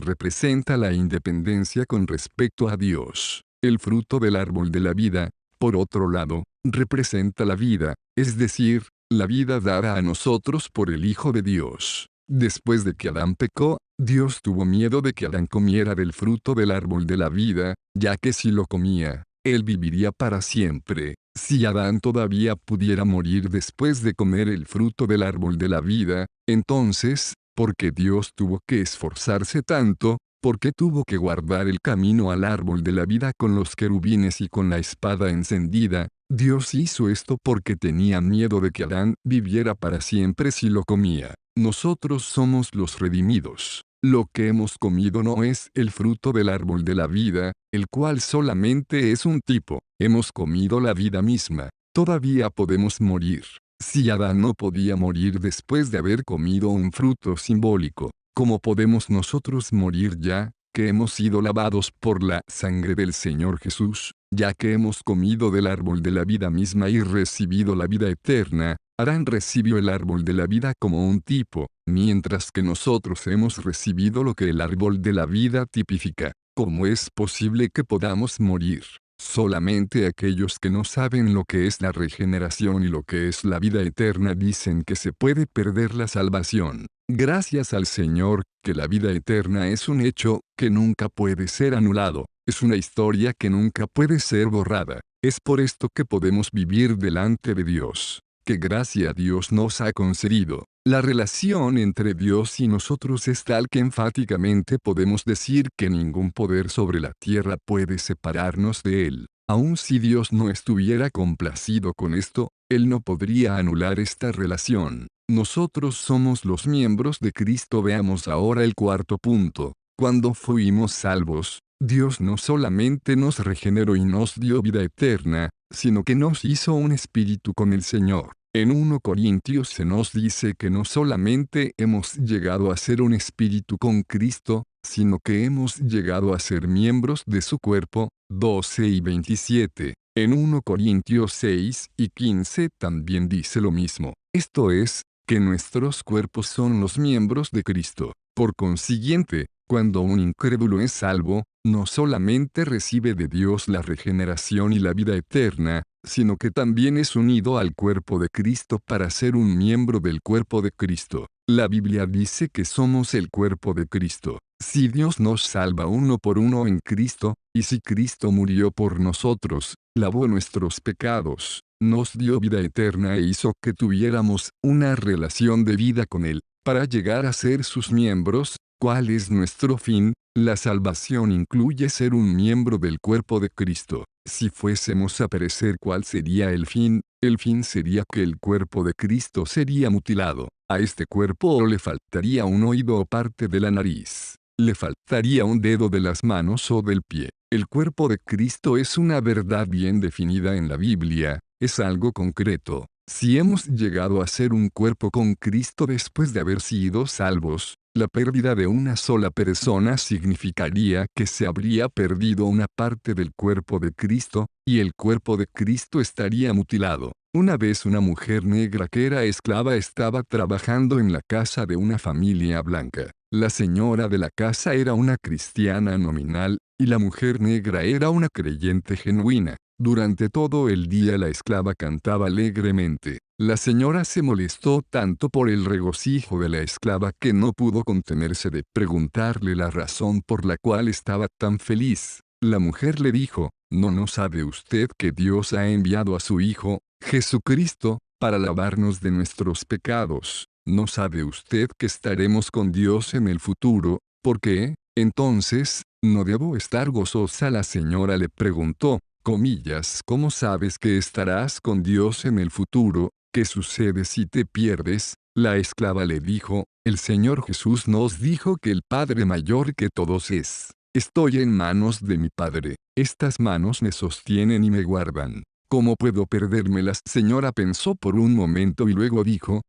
representa la independencia con respecto a Dios. El fruto del árbol de la vida, por otro lado, representa la vida, es decir, la vida dada a nosotros por el Hijo de Dios. Después de que Adán pecó, Dios tuvo miedo de que Adán comiera del fruto del árbol de la vida, ya que si lo comía, él viviría para siempre. Si Adán todavía pudiera morir después de comer el fruto del árbol de la vida, entonces, ¿por qué Dios tuvo que esforzarse tanto? ¿Por qué tuvo que guardar el camino al árbol de la vida con los querubines y con la espada encendida? Dios hizo esto porque tenía miedo de que Adán viviera para siempre si lo comía. Nosotros somos los redimidos. Lo que hemos comido no es el fruto del árbol de la vida, el cual solamente es un tipo. Hemos comido la vida misma. Todavía podemos morir. Si Adán no podía morir después de haber comido un fruto simbólico, ¿cómo podemos nosotros morir ya, que hemos sido lavados por la sangre del Señor Jesús, ya que hemos comido del árbol de la vida misma y recibido la vida eterna? Adán recibió el árbol de la vida como un tipo, mientras que nosotros hemos recibido lo que el árbol de la vida tipifica. ¿Cómo es posible que podamos morir? Solamente aquellos que no saben lo que es la regeneración y lo que es la vida eterna dicen que se puede perder la salvación. Gracias al Señor, que la vida eterna es un hecho que nunca puede ser anulado. Es una historia que nunca puede ser borrada. Es por esto que podemos vivir delante de Dios. Que gracia Dios nos ha concedido. La relación entre Dios y nosotros es tal que enfáticamente podemos decir que ningún poder sobre la tierra puede separarnos de Él. Aun si Dios no estuviera complacido con esto, Él no podría anular esta relación. Nosotros somos los miembros de Cristo. Veamos ahora el cuarto punto. Cuando fuimos salvos, Dios no solamente nos regeneró y nos dio vida eterna, sino que nos hizo un espíritu con el Señor. En 1 Corintios se nos dice que no solamente hemos llegado a ser un espíritu con Cristo, sino que hemos llegado a ser miembros de su cuerpo. 12 y 27. En 1 Corintios 6 y 15 también dice lo mismo. Esto es, que nuestros cuerpos son los miembros de Cristo. Por consiguiente, cuando un incrédulo es salvo, no solamente recibe de Dios la regeneración y la vida eterna, sino que también es unido al cuerpo de Cristo para ser un miembro del cuerpo de Cristo. La Biblia dice que somos el cuerpo de Cristo. Si Dios nos salva uno por uno en Cristo, y si Cristo murió por nosotros, lavó nuestros pecados, nos dio vida eterna e hizo que tuviéramos una relación de vida con Él, para llegar a ser sus miembros, ¿cuál es nuestro fin? La salvación incluye ser un miembro del cuerpo de Cristo. Si fuésemos a perecer, ¿cuál sería el fin? El fin sería que el cuerpo de Cristo sería mutilado. A este cuerpo le faltaría un oído o parte de la nariz. Le faltaría un dedo de las manos o del pie. El cuerpo de Cristo es una verdad bien definida en la Biblia, es algo concreto. Si hemos llegado a ser un cuerpo con Cristo después de haber sido salvos, La pérdida de una sola persona significaría que se habría perdido una parte del cuerpo de Cristo, y el cuerpo de Cristo estaría mutilado. Una vez una mujer negra que era esclava estaba trabajando en la casa de una familia blanca. La señora de la casa era una cristiana nominal, y la mujer negra era una creyente genuina. Durante todo el día la esclava cantaba alegremente. La señora se molestó tanto por el regocijo de la esclava que no pudo contenerse de preguntarle la razón por la cual estaba tan feliz. La mujer le dijo, ¿No sabe usted que Dios ha enviado a su Hijo, Jesucristo, para lavarnos de nuestros pecados? ¿No sabe usted que estaremos con Dios en el futuro? ¿Por qué? Entonces, ¿no debo estar gozosa? La señora le preguntó, ¿cómo sabes que estarás con Dios en el futuro? ¿Qué sucede si te pierdes? La esclava le dijo, el Señor Jesús nos dijo que el Padre mayor que todos es. Estoy en manos de mi Padre. Estas manos me sostienen y me guardan. ¿Cómo puedo perderme? La señora pensó por un momento y luego dijo,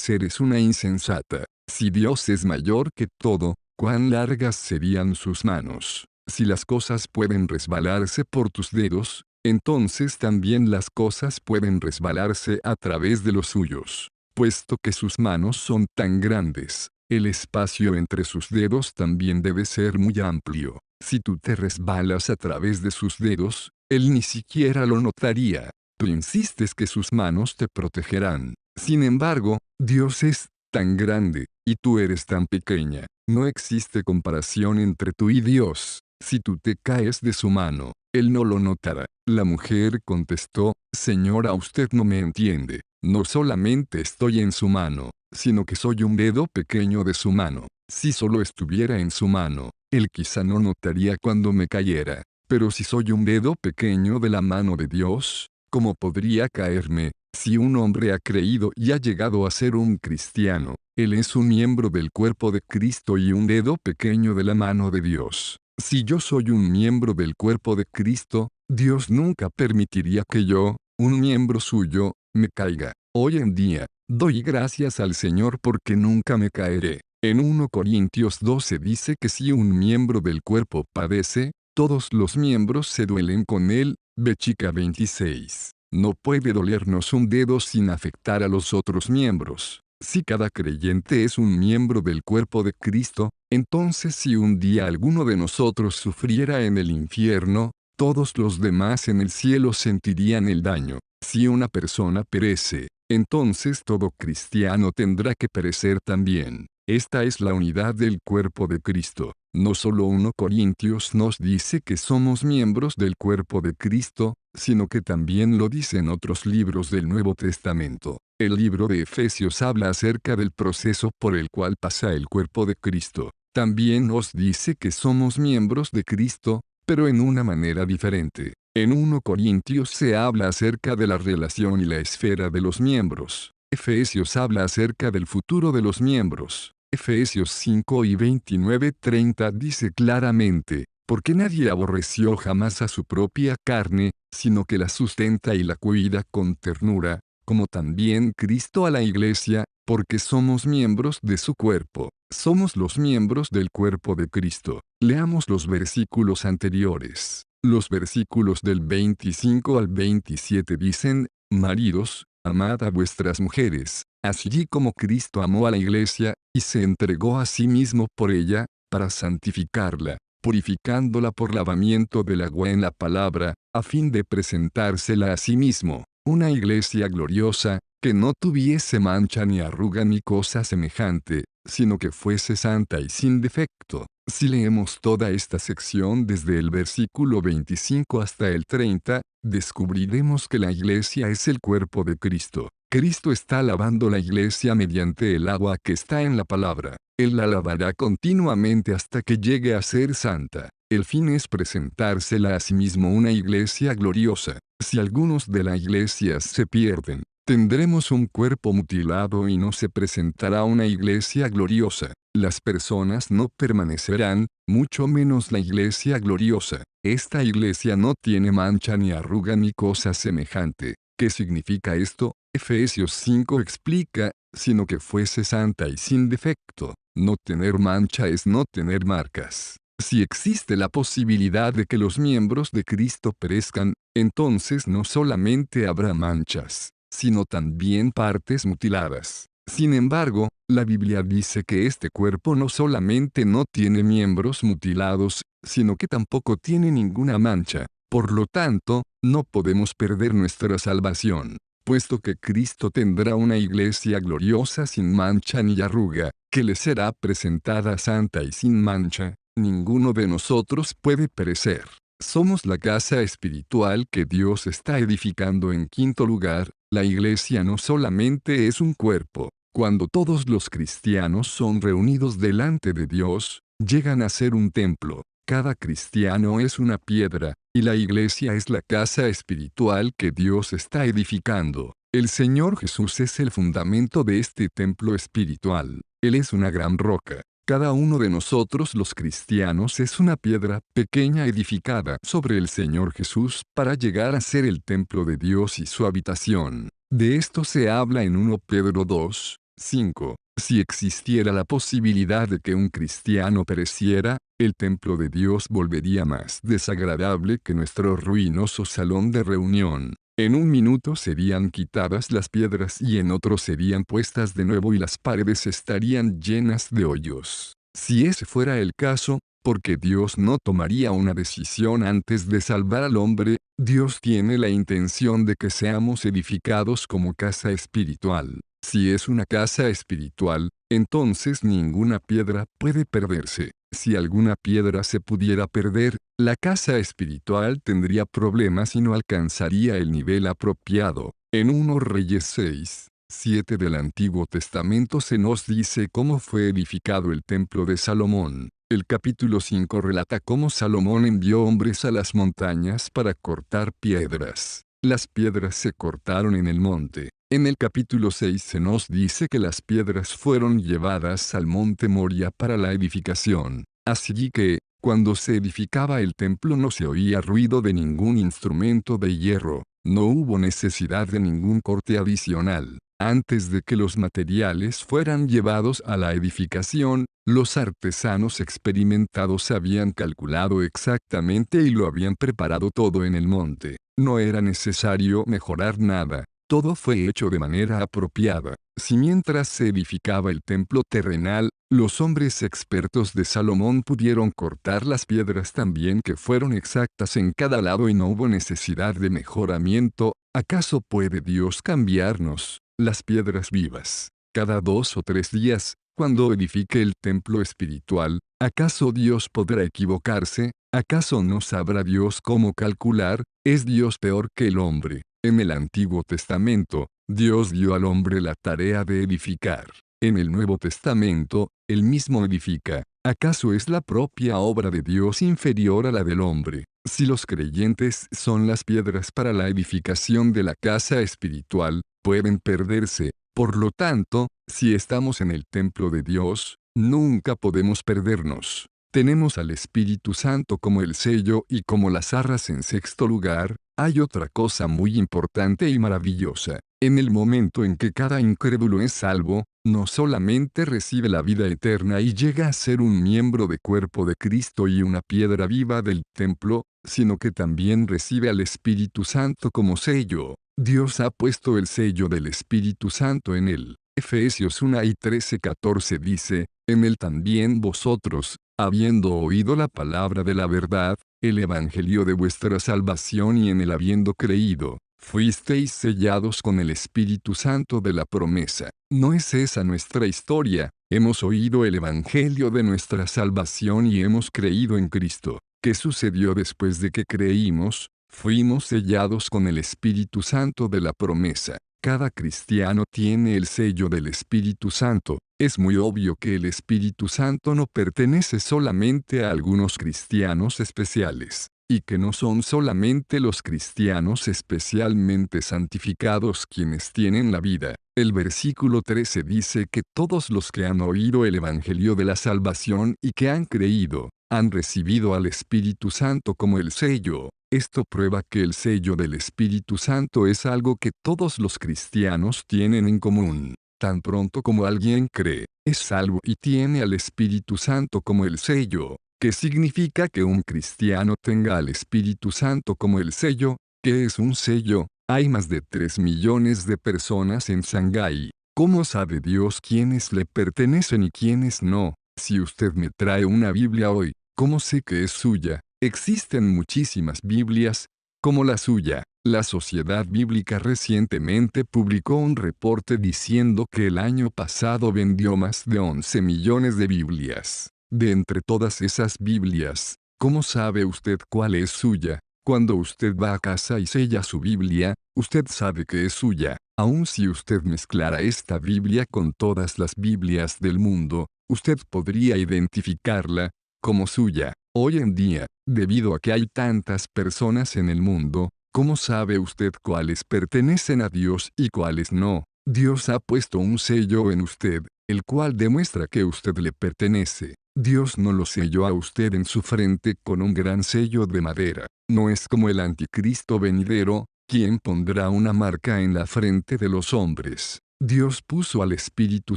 eres una insensata. Si Dios es mayor que todo, ¿cuán largas serían sus manos? Si las cosas pueden resbalarse por tus dedos, entonces también las cosas pueden resbalarse a través de los suyos. Puesto que sus manos son tan grandes, el espacio entre sus dedos también debe ser muy amplio. Si tú te resbalas a través de sus dedos, él ni siquiera lo notaría. Tú insistes que sus manos te protegerán. Sin embargo, Dios es tan grande, y tú eres tan pequeña. No existe comparación entre tú y Dios. Si tú te caes de su mano, él no lo notará. La mujer contestó, Señora, usted no me entiende. No solamente estoy en su mano, sino que soy un dedo pequeño de su mano. Si solo estuviera en su mano, él quizá no notaría cuando me cayera. Pero si soy un dedo pequeño de la mano de Dios, ¿cómo podría caerme? Si un hombre ha creído y ha llegado a ser un cristiano, él es un miembro del cuerpo de Cristo y un dedo pequeño de la mano de Dios. Si yo soy un miembro del cuerpo de Cristo, Dios nunca permitiría que yo, un miembro suyo, me caiga. Hoy en día, doy gracias al Señor porque nunca me caeré. En 1 Corintios 12 dice que si un miembro del cuerpo padece, todos los miembros se duelen con él. B chica 26. No puede dolernos un dedo sin afectar a los otros miembros. Si cada creyente es un miembro del cuerpo de Cristo, entonces si un día alguno de nosotros sufriera en el infierno, todos los demás en el cielo sentirían el daño. Si una persona perece, entonces todo cristiano tendrá que perecer también. Esta es la unidad del cuerpo de Cristo. No solo 1 Corintios nos dice que somos miembros del cuerpo de Cristo, sino que también lo dicen otros libros del Nuevo Testamento. El libro de Efesios habla acerca del proceso por el cual pasa el cuerpo de Cristo. También nos dice que somos miembros de Cristo, pero en una manera diferente. En 1 Corintios se habla acerca de la relación y la esfera de los miembros. Efesios habla acerca del futuro de los miembros. Efesios 5 y 29-30 dice claramente, porque nadie aborreció jamás a su propia carne, sino que la sustenta y la cuida con ternura, como también Cristo a la iglesia, porque somos miembros de su cuerpo. Somos los miembros del cuerpo de Cristo. Leamos los versículos anteriores. Los versículos del 25 al 27 dicen, maridos, amad a vuestras mujeres, así como Cristo amó a la iglesia, y se entregó a sí mismo por ella, para santificarla, purificándola por lavamiento del agua en la palabra, a fin de presentársela a sí mismo, una iglesia gloriosa, que no tuviese mancha ni arruga ni cosa semejante, sino que fuese santa y sin defecto. Si leemos toda esta sección desde el versículo 25 hasta el 30, descubriremos que la iglesia es el cuerpo de Cristo. Cristo está lavando la iglesia mediante el agua que está en la palabra. Él la lavará continuamente hasta que llegue a ser santa. El fin es presentársela a sí mismo una iglesia gloriosa. Si algunos de la iglesia se pierden, tendremos un cuerpo mutilado y no se presentará una iglesia gloriosa. Las personas no permanecerán, mucho menos la iglesia gloriosa. Esta iglesia no tiene mancha ni arruga ni cosa semejante. ¿Qué significa esto? Efesios 5 explica, sino que fuese santa y sin defecto. No tener mancha es no tener marcas. Si existe la posibilidad de que los miembros de Cristo perezcan, entonces no solamente habrá manchas, sino también partes mutiladas. Sin embargo, la Biblia dice que este cuerpo no solamente no tiene miembros mutilados, sino que tampoco tiene ninguna mancha. Por lo tanto, no podemos perder nuestra salvación, puesto que Cristo tendrá una iglesia gloriosa sin mancha ni arruga, que le será presentada santa y sin mancha. Ninguno de nosotros puede perecer. Somos la casa espiritual que Dios está edificando. En quinto lugar, la iglesia no solamente es un cuerpo. Cuando todos los cristianos son reunidos delante de Dios, llegan a ser un templo. Cada cristiano es una piedra, y la iglesia es la casa espiritual que Dios está edificando. El Señor Jesús es el fundamento de este templo espiritual. Él es una gran roca. Cada uno de nosotros los cristianos es una piedra pequeña edificada sobre el Señor Jesús para llegar a ser el templo de Dios y su habitación. De esto se habla en 1 Pedro 2, 5. Si existiera la posibilidad de que un cristiano pereciera, el templo de Dios volvería más desagradable que nuestro ruinoso salón de reunión. En un minuto serían quitadas las piedras y en otro serían puestas de nuevo y las paredes estarían llenas de hoyos. Si ese fuera el caso, porque Dios no tomaría una decisión antes de salvar al hombre, Dios tiene la intención de que seamos edificados como casa espiritual. Si es una casa espiritual, entonces ninguna piedra puede perderse. Si alguna piedra se pudiera perder, la casa espiritual tendría problemas y no alcanzaría el nivel apropiado. En 1 Reyes 6, 7 del Antiguo Testamento se nos dice cómo fue edificado el templo de Salomón. El capítulo 5 relata cómo Salomón envió hombres a las montañas para cortar piedras. Las piedras se cortaron en el monte. En el capítulo 6 se nos dice que las piedras fueron llevadas al monte Moria para la edificación. Así que, cuando se edificaba el templo no se oía ruido de ningún instrumento de hierro, no hubo necesidad de ningún corte adicional. Antes de que los materiales fueran llevados a la edificación, los artesanos experimentados habían calculado exactamente y lo habían preparado todo en el monte. No era necesario mejorar nada. Todo fue hecho de manera apropiada. Si mientras se edificaba el templo terrenal, los hombres expertos de Salomón pudieron cortar las piedras también que fueron exactas en cada lado y no hubo necesidad de mejoramiento, ¿acaso puede Dios cambiarnos las piedras vivas cada 2 o 3 días, cuando edifique el templo espiritual? ¿Acaso Dios podrá equivocarse? ¿Acaso no sabrá Dios cómo calcular? ¿Es Dios peor que el hombre? En el Antiguo Testamento, Dios dio al hombre la tarea de edificar. En el Nuevo Testamento, Él mismo edifica. ¿Acaso es la propia obra de Dios inferior a la del hombre? Si los creyentes son las piedras para la edificación de la casa espiritual, pueden perderse. Por lo tanto, si estamos en el templo de Dios, nunca podemos perdernos. Tenemos al Espíritu Santo como el sello y como las arras en sexto lugar. Hay otra cosa muy importante y maravillosa. En el momento en que cada incrédulo es salvo, no solamente recibe la vida eterna y llega a ser un miembro del cuerpo de Cristo y una piedra viva del templo, sino que también recibe al Espíritu Santo como sello. Dios ha puesto el sello del Espíritu Santo en él. Efesios 1 y 13-14 dice, en él también vosotros, habiendo oído la palabra de la verdad, el evangelio de vuestra salvación y en él habiendo creído, fuisteis sellados con el Espíritu Santo de la promesa. ¿No es esa nuestra historia? Hemos oído el evangelio de nuestra salvación y hemos creído en Cristo. ¿Qué sucedió después de que creímos? Fuimos sellados con el Espíritu Santo de la promesa. Cada cristiano tiene el sello del Espíritu Santo. Es muy obvio que el Espíritu Santo no pertenece solamente a algunos cristianos especiales, y que no son solamente los cristianos especialmente santificados quienes tienen la vida. El versículo 13 dice que todos los que han oído el Evangelio de la salvación y que han creído, han recibido al Espíritu Santo como el sello. Esto prueba que el sello del Espíritu Santo es algo que todos los cristianos tienen en común. Tan pronto como alguien cree, es salvo y tiene al Espíritu Santo como el sello. ¿Qué significa que un cristiano tenga al Espíritu Santo como el sello? ¿Qué es un sello? Hay más de 3 millones de personas en Shanghái. ¿Cómo sabe Dios quiénes le pertenecen y quiénes no? Si usted me trae una Biblia hoy, ¿cómo sé que es suya? Existen muchísimas Biblias, como la suya. La Sociedad Bíblica recientemente publicó un reporte diciendo que el año pasado vendió más de 11 millones de Biblias. De entre todas esas Biblias, ¿cómo sabe usted cuál es suya? Cuando usted va a casa y sella su Biblia, usted sabe que es suya. Aun si usted mezclara esta Biblia con todas las Biblias del mundo, usted podría identificarla como suya. Hoy en día, debido a que hay tantas personas en el mundo, ¿cómo sabe usted cuáles pertenecen a Dios y cuáles no? Dios ha puesto un sello en usted, el cual demuestra que usted le pertenece. Dios no lo selló a usted en su frente con un gran sello de madera. No es como el anticristo venidero, quien pondrá una marca en la frente de los hombres. Dios puso al Espíritu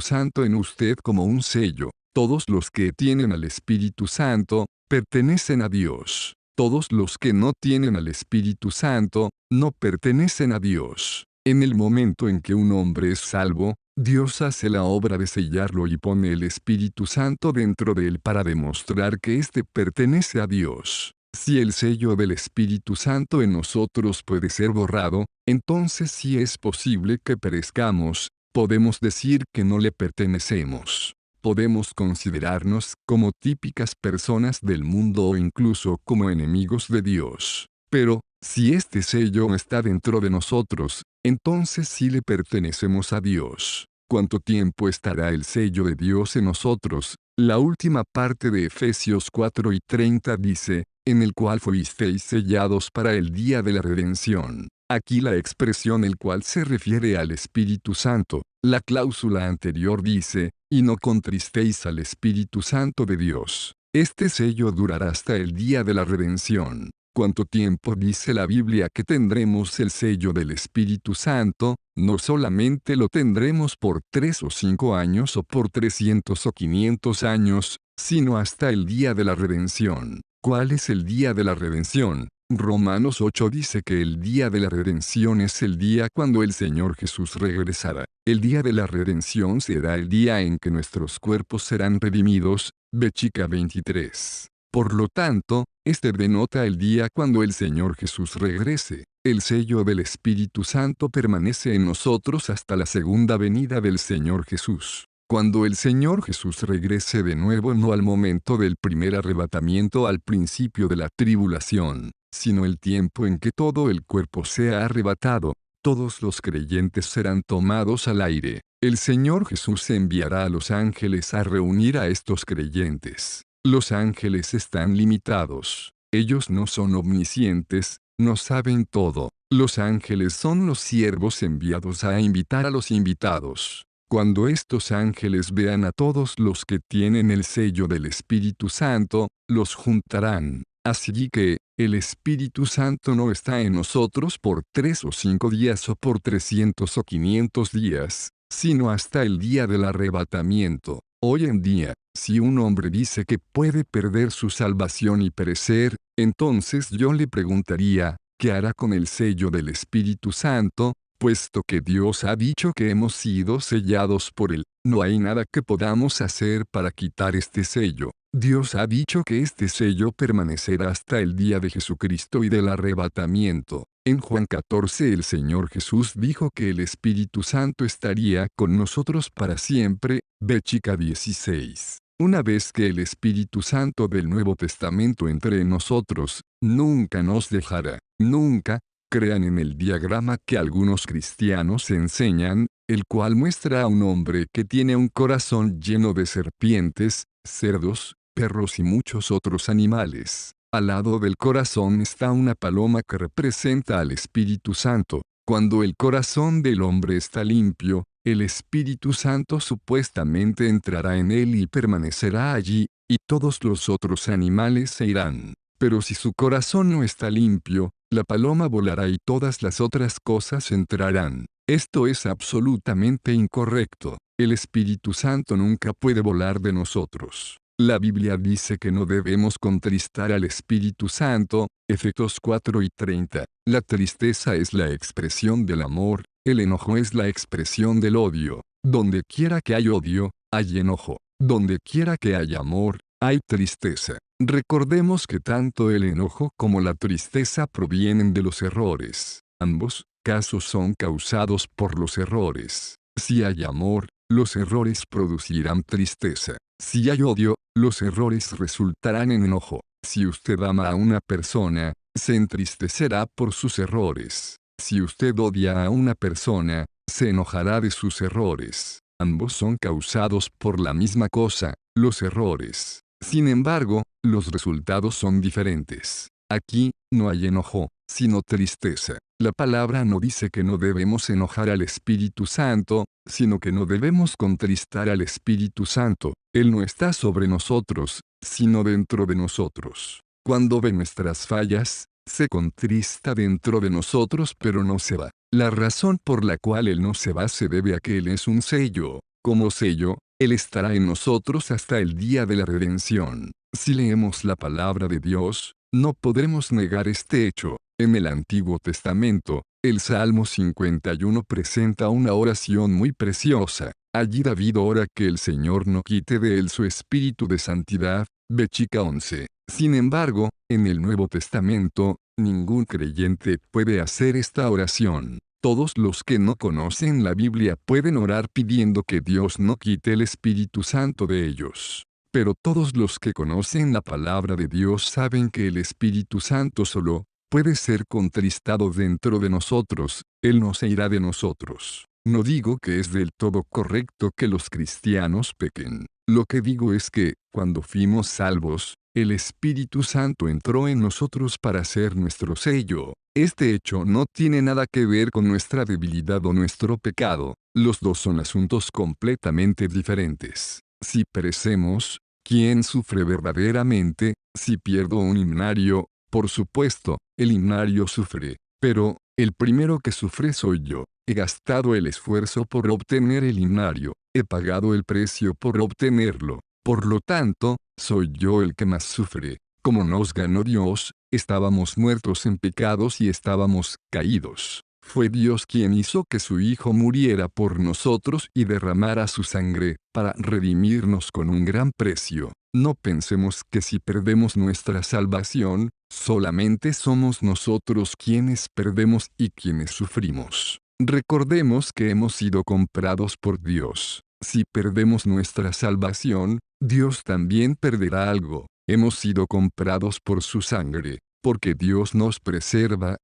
Santo en usted como un sello. Todos los que tienen al Espíritu Santo, pertenecen a Dios. Todos los que no tienen al Espíritu Santo, no pertenecen a Dios. En el momento en que un hombre es salvo, Dios hace la obra de sellarlo y pone el Espíritu Santo dentro de él para demostrar que éste pertenece a Dios. Si el sello del Espíritu Santo en nosotros puede ser borrado, entonces sí es posible que perezcamos. Podemos decir que no le pertenecemos. Podemos considerarnos como típicas personas del mundo o incluso como enemigos de Dios. Pero, si este sello está dentro de nosotros, entonces sí le pertenecemos a Dios. ¿Cuánto tiempo estará el sello de Dios en nosotros? La última parte de Efesios 4:30 dice, en el cual fuisteis sellados para el día de la redención. Aquí la expresión el cual se refiere al Espíritu Santo. La cláusula anterior dice, y no contristéis al Espíritu Santo de Dios. Este sello durará hasta el día de la redención. ¿Cuánto tiempo dice la Biblia que tendremos el sello del Espíritu Santo? No solamente lo tendremos por 3 o 5 años o por 300 o 500 años, sino hasta el día de la redención. ¿Cuál es el día de la redención? Romanos 8 dice que el día de la redención es el día cuando el Señor Jesús regresará. El día de la redención será el día en que nuestros cuerpos serán redimidos. Béchica 23. Por lo tanto, este denota el día cuando el Señor Jesús regrese. El sello del Espíritu Santo permanece en nosotros hasta la segunda venida del Señor Jesús. Cuando el Señor Jesús regrese de nuevo, no al momento del primer arrebatamiento al principio de la tribulación, sino el tiempo en que todo el cuerpo sea arrebatado, todos los creyentes serán tomados al aire. El Señor Jesús enviará a los ángeles a reunir a estos creyentes. Los ángeles están limitados. Ellos no son omniscientes, no saben todo. Los ángeles son los siervos enviados a invitar a los invitados. Cuando estos ángeles vean a todos los que tienen el sello del Espíritu Santo, los juntarán. Así que, el Espíritu Santo no está en nosotros por 3 o 5 días o por 300 o 500 días, sino hasta el día del arrebatamiento. Hoy en día, si un hombre dice que puede perder su salvación y perecer, entonces yo le preguntaría, ¿qué hará con el sello del Espíritu Santo? Puesto que Dios ha dicho que hemos sido sellados por Él, no hay nada que podamos hacer para quitar este sello. Dios ha dicho que este sello permanecerá hasta el día de Jesucristo y del arrebatamiento. En Juan 14 el Señor Jesús dijo que el Espíritu Santo estaría con nosotros para siempre. Béchica 16. Una vez que el Espíritu Santo del Nuevo Testamento entre en nosotros, nunca nos dejará, nunca. Crean en el diagrama que algunos cristianos enseñan, el cual muestra a un hombre que tiene un corazón lleno de serpientes, cerdos, perros y muchos otros animales. Al lado del corazón está una paloma que representa al Espíritu Santo. Cuando el corazón del hombre está limpio, el Espíritu Santo supuestamente entrará en él y permanecerá allí, y todos los otros animales se irán. Pero si su corazón no está limpio, la paloma volará y todas las otras cosas entrarán. Esto es absolutamente incorrecto. El Espíritu Santo nunca puede volar de nosotros. La Biblia dice que no debemos contristar al Espíritu Santo, Efesios 4:30. La tristeza es la expresión del amor, el enojo es la expresión del odio. Donde quiera que hay odio, hay enojo. Donde quiera que hay amor, hay tristeza. Recordemos que tanto el enojo como la tristeza provienen de los errores. Ambos casos son causados por los errores. Si hay amor, los errores producirán tristeza. Si hay odio, los errores resultarán en enojo. Si usted ama a una persona, se entristecerá por sus errores. Si usted odia a una persona, se enojará de sus errores. Ambos son causados por la misma cosa, los errores. Sin embargo, los resultados son diferentes. Aquí, no hay enojo, sino tristeza. La palabra no dice que no debemos enojar al Espíritu Santo, sino que no debemos contristar al Espíritu Santo. Él no está sobre nosotros, sino dentro de nosotros. Cuando ve nuestras fallas, se contrista dentro de nosotros pero no se va. La razón por la cual Él no se va se debe a que Él es un sello. Como sello, Él estará en nosotros hasta el día de la redención. Si leemos la palabra de Dios, no podremos negar este hecho. En el Antiguo Testamento, el Salmo 51 presenta una oración muy preciosa. Allí David ora que el Señor no quite de él su espíritu de santidad, Bechica 11. Sin embargo, en el Nuevo Testamento, ningún creyente puede hacer esta oración. Todos los que no conocen la Biblia pueden orar pidiendo que Dios no quite el Espíritu Santo de ellos. Pero todos los que conocen la palabra de Dios saben que el Espíritu Santo solo puede ser contristado dentro de nosotros, Él no se irá de nosotros. No digo que es del todo correcto que los cristianos pequen. Lo que digo es que, cuando fuimos salvos, el Espíritu Santo entró en nosotros para ser nuestro sello. Este hecho no tiene nada que ver con nuestra debilidad o nuestro pecado. Los dos son asuntos completamente diferentes. Si perecemos, ¿quién sufre verdaderamente? Si pierdo un himnario, por supuesto, el himnario sufre. Pero, el primero que sufre soy yo. He gastado el esfuerzo por obtener el himnario. He pagado el precio por obtenerlo. Por lo tanto, soy yo el que más sufre. Como nos ganó Dios, estábamos muertos en pecados y estábamos caídos. Fue Dios quien hizo que su Hijo muriera por nosotros y derramara su sangre, para redimirnos con un gran precio. No pensemos que si perdemos nuestra salvación, solamente somos nosotros quienes perdemos y quienes sufrimos. Recordemos que hemos sido comprados por Dios. Si perdemos nuestra salvación, Dios también perderá algo. Hemos sido comprados por su sangre. Porque Dios nos preserva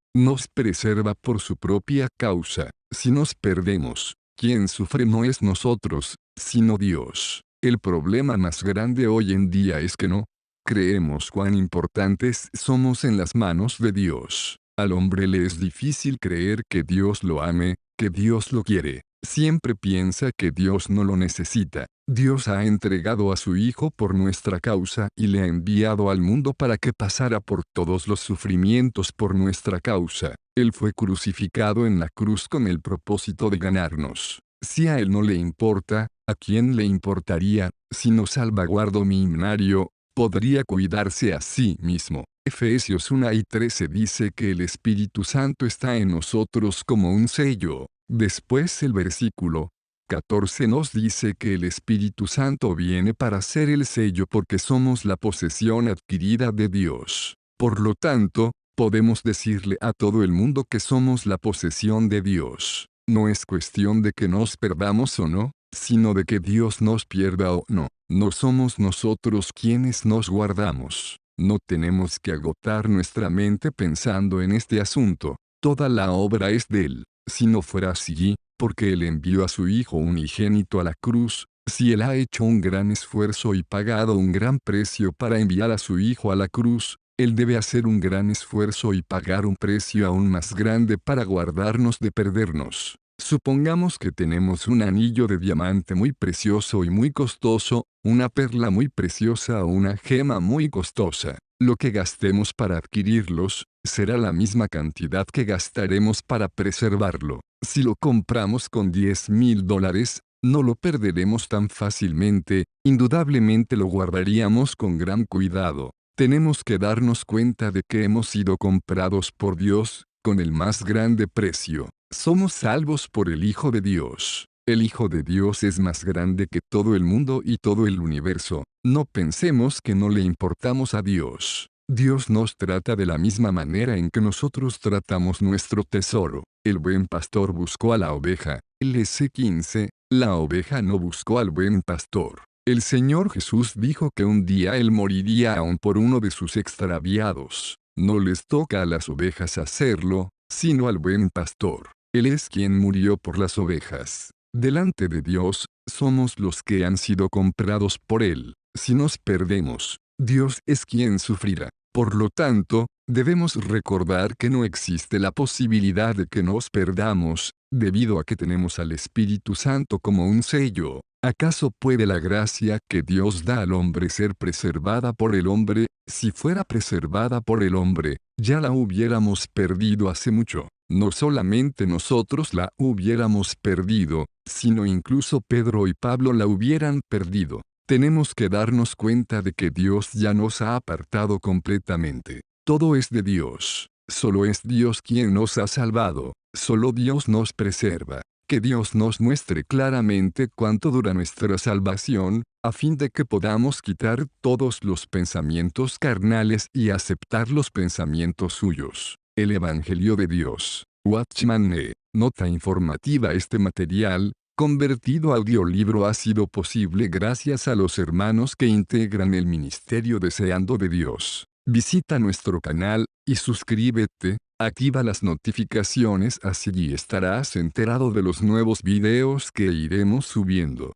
por su propia causa. Si nos perdemos, quien sufre no es nosotros, sino Dios. El problema más grande hoy en día es que no creemos cuán importantes somos en las manos de Dios. Al hombre le es difícil creer que Dios lo ame, que Dios lo quiere. Siempre piensa que Dios no lo necesita. Dios ha entregado a su Hijo por nuestra causa y le ha enviado al mundo para que pasara por todos los sufrimientos por nuestra causa. Él fue crucificado en la cruz con el propósito de ganarnos. Si a Él no le importa, ¿a quién le importaría? Si no salvaguardo mi himnario, podría cuidarse a sí mismo. Efesios 1:13 dice que el Espíritu Santo está en nosotros como un sello. Después el versículo 14 nos dice que el Espíritu Santo viene para ser el sello porque somos la posesión adquirida de Dios. Por lo tanto, podemos decirle a todo el mundo que somos la posesión de Dios. No es cuestión de que nos perdamos o no, sino de que Dios nos pierda o no. No somos nosotros quienes nos guardamos. No tenemos que agotar nuestra mente pensando en este asunto. Toda la obra es de Él. Si no fuera así, porque Él envió a su Hijo unigénito a la cruz, si Él ha hecho un gran esfuerzo y pagado un gran precio para enviar a su Hijo a la cruz, Él debe hacer un gran esfuerzo y pagar un precio aún más grande para guardarnos de perdernos. Supongamos que tenemos un anillo de diamante muy precioso y muy costoso, una perla muy preciosa o una gema muy costosa. Lo que gastemos para adquirirlos, será la misma cantidad que gastaremos para preservarlo. Si lo compramos con $10,000, no lo perderemos tan fácilmente, indudablemente lo guardaríamos con gran cuidado. Tenemos que darnos cuenta de que hemos sido comprados por Dios, con el más grande precio. Somos salvos por el Hijo de Dios. El Hijo de Dios es más grande que todo el mundo y todo el universo. No pensemos que no le importamos a Dios. Dios nos trata de la misma manera en que nosotros tratamos nuestro tesoro. El buen pastor buscó a la oveja. LC 15. La oveja no buscó al buen pastor. El Señor Jesús dijo que un día Él moriría aún por uno de sus extraviados. No les toca a las ovejas hacerlo, sino al buen pastor. Él es quien murió por las ovejas. Delante de Dios, somos los que han sido comprados por Él. Si nos perdemos, Dios es quien sufrirá. Por lo tanto, debemos recordar que no existe la posibilidad de que nos perdamos, debido a que tenemos al Espíritu Santo como un sello. ¿Acaso puede la gracia que Dios da al hombre ser preservada por el hombre? Si fuera preservada por el hombre, ya la hubiéramos perdido hace mucho. No solamente nosotros la hubiéramos perdido, sino incluso Pedro y Pablo la hubieran perdido. Tenemos que darnos cuenta de que Dios ya nos ha apartado completamente. Todo es de Dios. Solo es Dios quien nos ha salvado. Solo Dios nos preserva. Que Dios nos muestre claramente cuánto dura nuestra salvación, a fin de que podamos quitar todos los pensamientos carnales y aceptar los pensamientos suyos. El Evangelio de Dios. Watchman Nee. Nota informativa. Este material, convertido a audiolibro, ha sido posible gracias a los hermanos que integran el ministerio Deseando de Dios. Visita nuestro canal, y suscríbete, activa las notificaciones, así estarás enterado de los nuevos videos que iremos subiendo.